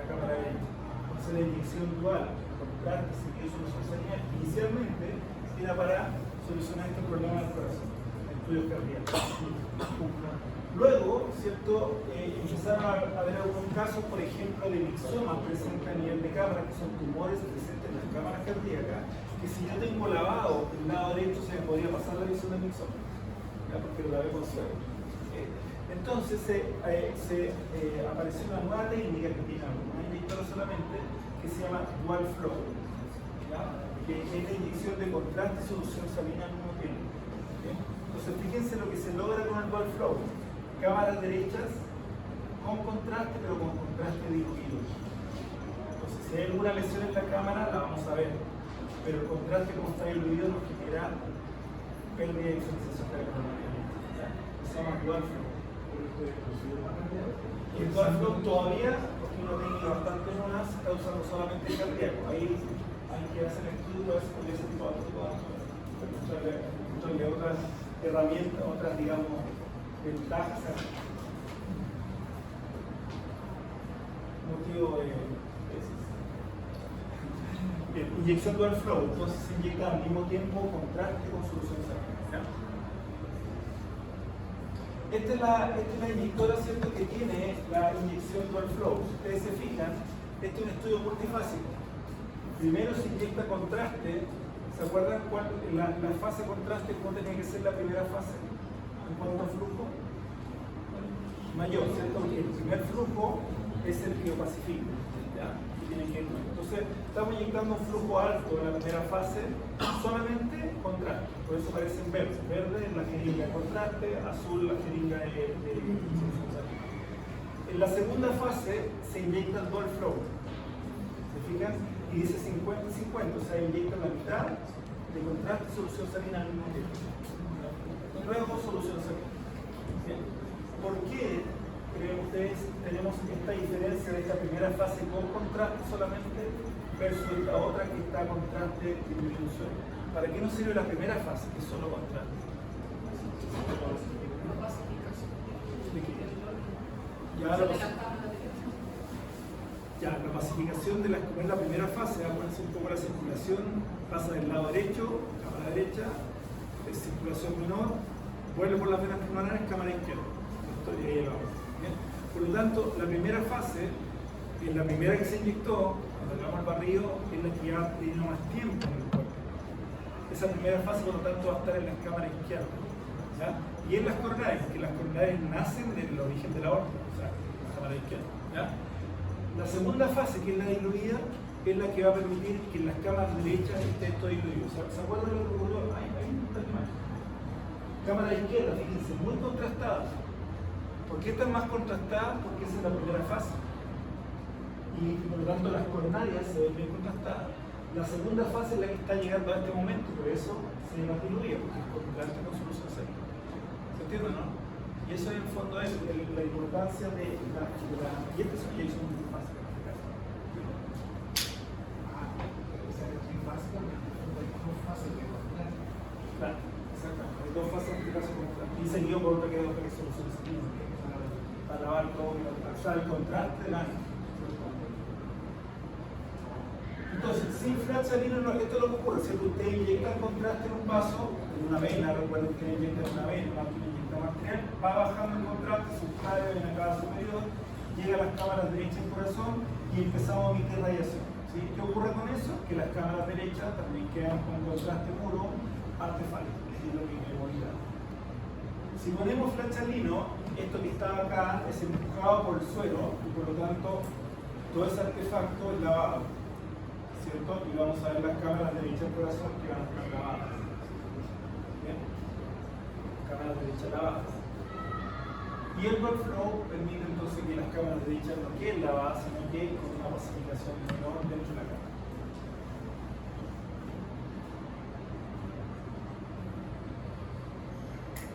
cámara derecha. Entonces la inyección dual, contraste, seguido solución salina, inicialmente era para solucionar este problema del corazón, estudios cardíacos. Luego, ¿cierto? Empezaron a ver algunos casos, por ejemplo, de mixoma presente a nivel de cámara, que son tumores presentes en las cámaras cardíacas, que si yo tengo lavado el lado derecho se me podría pasar la visión del mixoma, ¿ya? Porque lo lavé con suero. Entonces apareció una nueva técnica que tiene una inyectora solamente, que se llama dual flow, ¿ya? Que es la inyección de contraste y solución salina al mismo tiempo. ¿Okay? Entonces fíjense lo que se logra con el dual flow. Cámaras derechas con contraste, pero con contraste diluido. Entonces si hay alguna lesión en la cámara, la vamos a ver, pero el contraste como está diluido nos genera pérdida de visualización de la coronaria. Se llama dual flow. Y el dual flow todavía, porque uno tiene bastante nuevas, está usando solamente el cardíaco. Ahí hay que hacer estudios con ese tipo de mostrarle otras herramientas, otras, digamos, ventajas. Motivo de bien, inyección dual flow, entonces se inyecta al mismo tiempo contraste con solución salina. Esta es la inyectora, ¿cierto?, que tiene la inyección dual flow. Si ustedes se fijan, este es un estudio multifásico. Primero se inyecta contraste. ¿Se acuerdan cuál, la fase contraste cómo tenía que ser la primera fase? En cuanto al flujo mayor, ¿cierto? Porque el primer flujo es el que opacifica, ¿ya? Entonces estamos inyectando un flujo alto en la primera fase, solamente contraste. Por eso aparecen verdes. Verde es la jeringa de contraste, azul la jeringa de en la segunda fase se inyecta el dual flow. ¿Se fijan? Y dice 50-50, o sea, inyecta la mitad de contraste y solución salina al mismo tiempo. Luego solución salina. ¿Bien? ¿Por qué creen ustedes tenemos esta diferencia de esta primera fase con contraste solamente versus esta otra que está contraste y disminución? ¿Para qué nos sirve la primera fase, que es solo contraste? Ya de las cámaras de derecha. Ya, la pacificación de como es la primera fase, acuérdense un poco la circulación, pasa del lado derecho, cámara derecha, circulación menor, vuelve por las venas pulmonares, cámara izquierda. Esto ya llevamos. ¿Bien? Por lo tanto, la primera fase, es la primera que se inyectó, cuando hagamos el barrido, es la que ya tiene más tiempo en el cuerpo. Esa primera fase, por lo tanto, va a estar en la cámara izquierda. ¿Ya? Y en las coronarias, que las coronarias nacen del origen de la aorta, o sea, la cámara izquierda. ¿Ya? La segunda fase, que es la diluida, es la que va a permitir que en las cámaras derechas esté esto diluido. ¿Se acuerdan de lo que ocurrió? Ahí está la imagen. Cámara izquierda, fíjense, muy contrastada. ¿Por qué está más contrastada? Porque esa es la primera fase. Y por lo tanto las coronarias se ven bien contrastadas. La segunda fase es la que está llegando a este momento, por eso se llama diluida, porque es contraste con solución seria. ¿Se entiende, no? Y eso en el fondo es la importancia de la y esta es una inyección muy fácil. Claro, exactamente. Hay dos fases en este caso y seguido por otra que es otra que solución seria, para lavar todo y pasar el contraste del año. Entonces, sin flaxalina, esto es lo que ocurre, si usted inyecta el contraste en un vaso, en una vena, recuerden que inyecta en una vena, una inyecta material, va bajando el contraste, subtrae en la cava superior, llega a las cámaras derechas del corazón y empezamos a emitir radiación. ¿Sí? ¿Qué ocurre con eso? Que las cámaras derechas también quedan con contraste puro, artefacto, es lo que queremos evitar. Si ponemos flaxalino, esto que está acá es empujado por el suelo y por lo tanto todo ese artefacto es lavado. ¿Cierto? Y vamos a ver las cámaras derechas del corazón que van a estar lavadas. ¿Bien? Cámaras derechas lavadas. Y el blood flow permite entonces que las cámaras derechas no queden lavadas, sino que con una pacificación menor dentro de la cámara.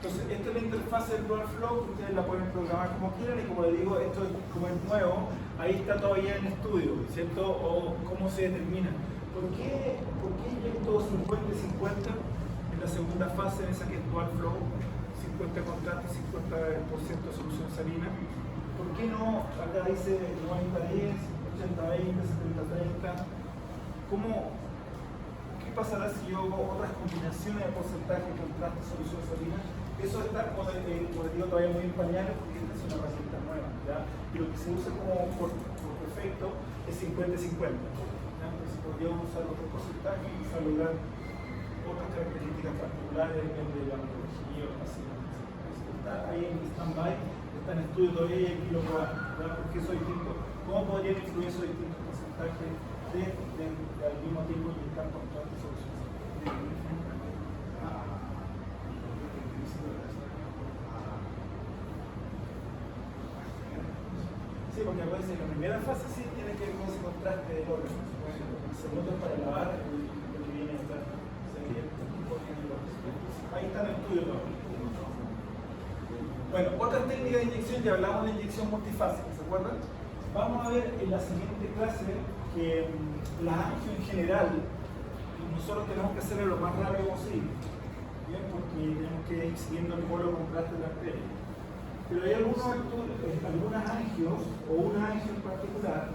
Entonces, esta es la interfaz del blood flow, que ustedes la pueden programar como quieran y como les digo, esto es como es nuevo, ahí está todavía en estudio, ¿cierto? O cómo se determina. ¿Por qué inyecto 50-50 en la segunda fase, en esa que es dual flow? 50 contraste, 50% de solución salina. ¿Por qué no? Acá dice 90-10, 80-20, 70-30. ¿Qué pasará si yo hago otras combinaciones de porcentaje de contraste y solución salina? Eso está, como les digo, todavía muy en pañales porque esta es una herramienta nueva, ¿ya? Y lo que se usa como por defecto es 50-50. Entonces podríamos usar otros porcentajes y saludar otras características particulares de la metodología o la paciente. Está ahí en stand-by, está en estudio todavía y aquí lo probar, ¿ya? Porque eso es distinto. ¿Cómo podrían influir esos distintos porcentajes al mismo tiempo inyectar contraste y soluciones? Sí, porque acuérdense, la primera fase sí tiene que ver con ese contraste del órgano. El segundo es para lavar lo que viene detrás. Ahí está el estudio todavía. Bueno, otra técnica de inyección, ya hablamos de inyección multifásica, ¿se acuerdan? Vamos a ver en la siguiente clase que las angios en general, nosotros tenemos que hacerlo lo más rápido posible, ¿bien? Porque tenemos que ir siguiendo el polo contraste de la arteria. Pero hay algunas angios, o una angio en particular,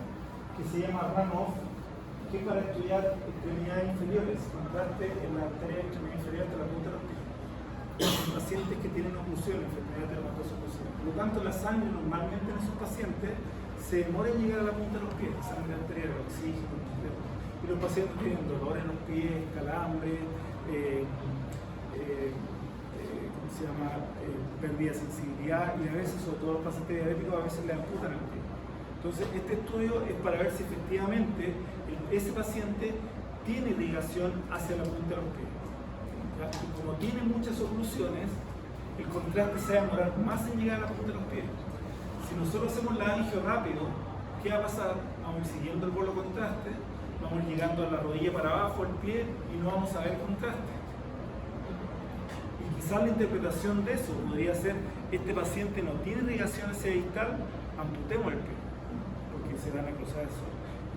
que se llama runoff, que es para estudiar extremidades inferiores, contraste en la arteria extremidad inferior de la punta de los pies. Pacientes que tienen oclusión, enfermedad telematosa oclusiva. Por lo tanto, la sangre normalmente en esos pacientes se demora en llegar a la punta de los pies, la sangre arterial, el oxígeno, etc. Y los pacientes tienen dolor en los pies, calambre, se llama pérdida de sensibilidad y a veces, sobre todo los pacientes diabéticos, a veces le amputan el pie. Entonces, este estudio es para ver si efectivamente ese paciente tiene irrigación hacia la punta de los pies. ¿Ya? Y como tiene muchas oclusiones, el contraste se va a demorar más en llegar a la punta de los pies. Si nosotros hacemos la angio rápido, ¿qué va a pasar? Vamos siguiendo el bolo contraste, vamos llegando a la rodilla para abajo, el pie, y no vamos a ver contraste. Quizás la interpretación de eso podría ser: este paciente no tiene irrigación hacia distal, amputemos el pie, porque se van a cruzar eso.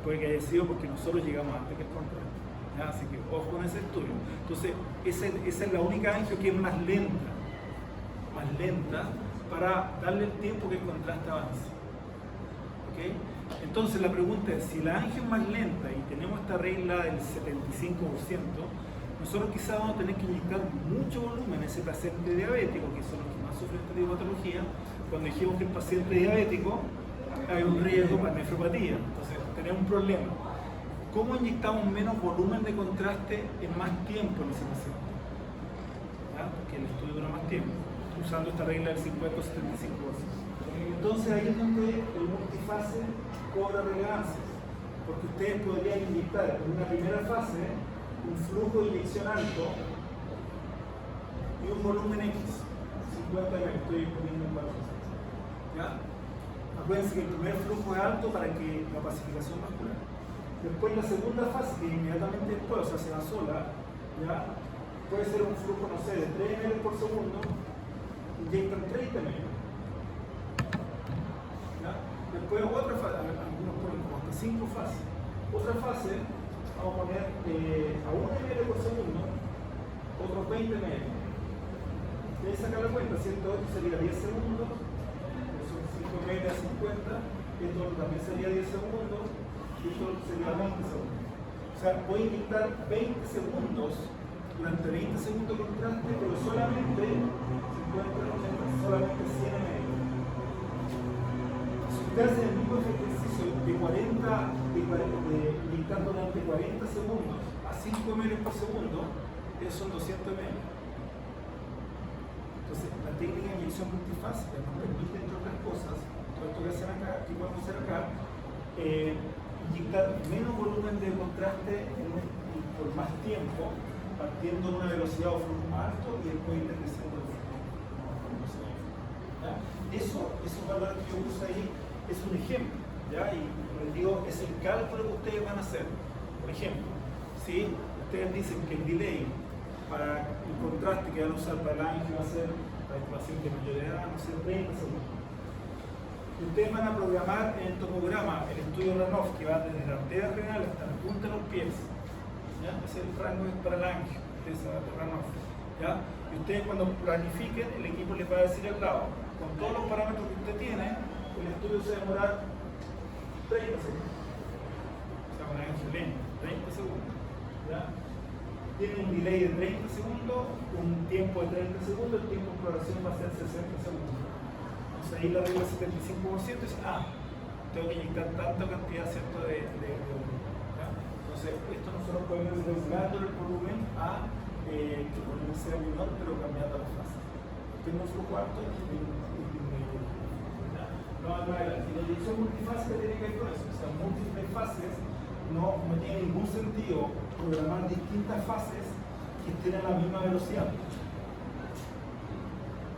Puede que haya sido porque nosotros llegamos antes que el contraste. Así que ojo con ese estudio. Entonces, esa es la única angio que es más lenta, para darle el tiempo que el contraste avance. ¿ok? Entonces la pregunta es, si la angio es más lenta y tenemos esta regla del 75%, nosotros quizás vamos a tener que inyectar mucho volumen a ese paciente diabético, que son los que más sufren esta patología, cuando dijimos que el paciente diabético hay un riesgo para nefropatía. Entonces tenemos un problema. ¿Cómo inyectamos menos volumen de contraste en más tiempo en ese paciente? ¿Ya? Porque el estudio dura más tiempo, usando esta regla del 50-75%. Entonces ahí es donde el multifase cobra relevancia, porque ustedes podrían inyectar en una primera fase un flujo de inyección alto y un volumen X, 50 ml, estoy poniendo en valor. ¿Ya? Acuérdense que el primer flujo es alto para que la pacificación vascular. Después la segunda fase, que inmediatamente después, o sea, se va sola, ¿ya? Puede ser un flujo, no sé, de 3 ml por segundo, inyectan 30 ml. ¿Ya? Después otra fase, algunos ponen como hasta 5 fases. Otra fase, vamos a poner a 1 ml por segundo, otros 20 ml. Y ahí saca la cuenta, ¿cierto? Esto sería 10 segundos, son 5 ml a 50, esto también sería 10 segundos, y esto sería 20 segundos. O sea, voy a inyectar 20 segundos, durante 20 segundos de contraste, pero solamente 50, 80, solamente 100 ml. Si usted hace el mismo ejercicio de inyectar durante 40 segundos a 5 ml por segundo, esos son 200 ml. Entonces, la técnica de inyección multifásica nos permite, entre otras cosas, todo esto que hacen acá, que podemos hacer acá, inyectar menos volumen de contraste por más tiempo, partiendo de una velocidad o flujo más alto y después ir creciendo el flujo. Esos valores que yo uso ahí es un ejemplo, ¿ya? Y les digo, es el cálculo que ustedes van a hacer. Por ejemplo, si ustedes dicen que el delay para el contraste que van a usar para el angio va a ser para el paciente mayor de edad, no sé, 30 segundos. Y ustedes van a programar en el tomograma el estudio Ranoff, que va desde la arteria renal hasta la punta de los pies. ¿Ya? Ese es el rango para el angio, esa Ranoff. ¿Ya? Y ustedes cuando planifiquen, el equipo les va a decir al lado, con todos los parámetros que usted tiene, el estudio se va a demorar 30 segundos. O sea, un angio lento, 30 segundos. ¿Ya? Tiene un delay de 30 segundos, un tiempo de 30 segundos, el tiempo de exploración va a ser 60 segundos. Entonces ahí la regla 75% es, tengo que inyectar tanta cantidad, ¿cierto?, de volumen. Entonces, esto nosotros podemos ir regulando el volumen a que el volumen sea menor, pero cambiando las fases. Tengo un flujo alto y la inyección multifásica tiene que ver con eso. O sea, múltiples fases no tiene ningún sentido programar distintas fases que estén a la misma velocidad.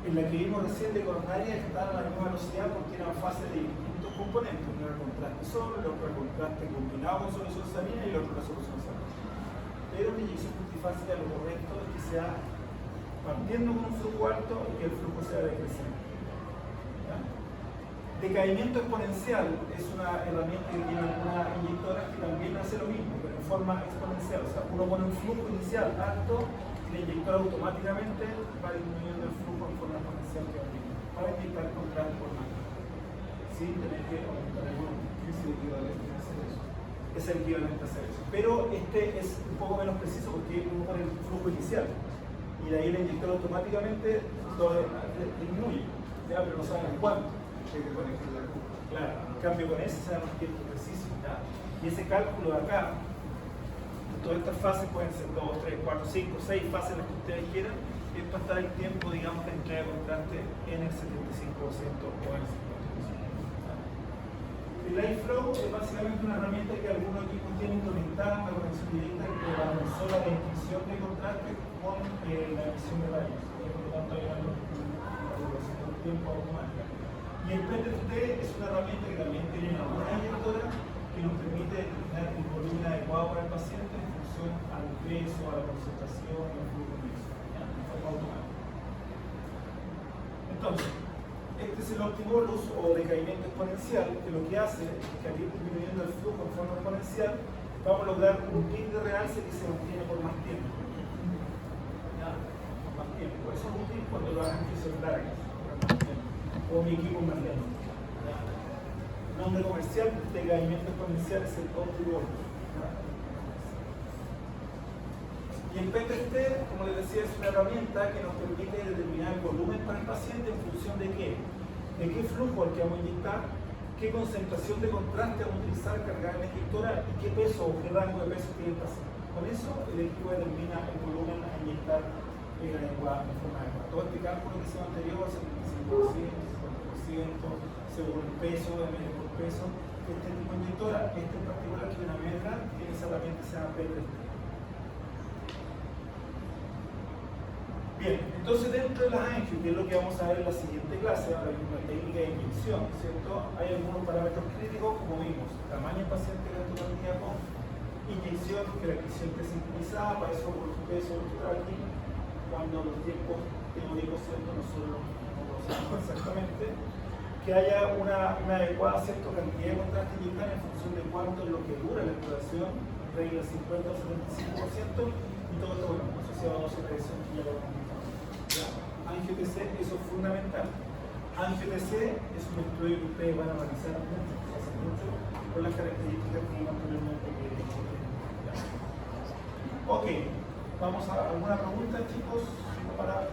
En la que vimos recién de coronaria están a la misma velocidad porque eran fases de distintos componentes. Uno era contraste solo, el otro era contraste combinado con solución salina y el otro era solución salina. Pero la inyección multifásica lo correcto es que sea partiendo con un flujo alto y que el flujo sea decreciente. ¿Ya? Decaimiento exponencial es una herramienta que tiene algunas inyectoras que también hace lo mismo, pero en forma exponencial. O sea, uno pone un flujo inicial alto y la inyectora automáticamente va disminuyendo el flujo en forma exponencial que va para inyectar contraste por más. Sin tener que aumentar el volumen. Es el equivalente a hacer eso. Es el equivalente a hacer eso. Pero este es un poco menos preciso porque uno pone el flujo inicial y de ahí la inyectora automáticamente lo disminuye, ¿ya? Pero no saben cuánto. Claro, en cambio con ese sabemos el tiempo preciso, ¿ya? Y ese cálculo de acá, todas estas fases pueden ser 2, 3, 4, 5, 6 fases las que ustedes quieran, y es para estar el tiempo, digamos, de entrega de contraste en el 75% o en el 50%. El iFlow es básicamente una herramienta que algunos equipos tienen conectada a la conexión directa que avanzó la emisión de contraste con la emisión de rayos. Por lo tanto, hay una regulación del tiempo automática. Y el PTT es una herramienta que también tiene una inyectora que nos permite determinar el volumen adecuado para el paciente en función al peso, a la concentración y al flujo de de forma automática. Entonces, este es el optimolus o decaimiento exponencial, que lo que hace es que al ir disminuyendo el flujo en forma exponencial, vamos a lograr un pic de realce que se mantiene por más tiempo. ¿Ya? Por más tiempo. Eso es útil cuando lo hagan que son largas, o mi equipo más lento. ¿Ya? Nombre comercial, decaimiento exponencial es el óptimo. Y el PTSD, como les decía, es una herramienta que nos permite determinar el volumen para el paciente en función de qué. De qué flujo al que vamos a inyectar, qué concentración de contraste vamos a utilizar, cargar en la inyectora y qué peso o qué rango de peso tiene el paciente. Con eso el equipo determina el volumen a inyectar en la lengua en forma adecuada. Todo este cálculo que hicimos anterior, 75%, 50%, según el peso, de medio por peso. Este tipo de inyectora, este en particular, que es una medra, tiene esa herramienta que se llama PTSD. Bien, entonces dentro de las angio, que es lo que vamos a ver en la siguiente clase, ahora mismo la técnica de inyección, ¿cierto? Hay algunos parámetros críticos, como vimos, tamaño del paciente cardíaco, inyección, que la inyección esté sincronizada, para eso por peso tracking, cuando los tiempos teóricos, ¿cierto? Nosotros no lo sabemos exactamente, que haya una adecuada cierta cantidad de contraste inyectado en función de cuánto es lo que dura la exploración, regla 50 o 75%, y todo esto, bueno, asociado a dosis de presión que ya lo hemos visto. Angio-TC, eso es fundamental. Angio-TC es un estudio que ustedes van a analizar mucho, con las características que vimos anteriormente. Ok, vamos a alguna pregunta, chicos, para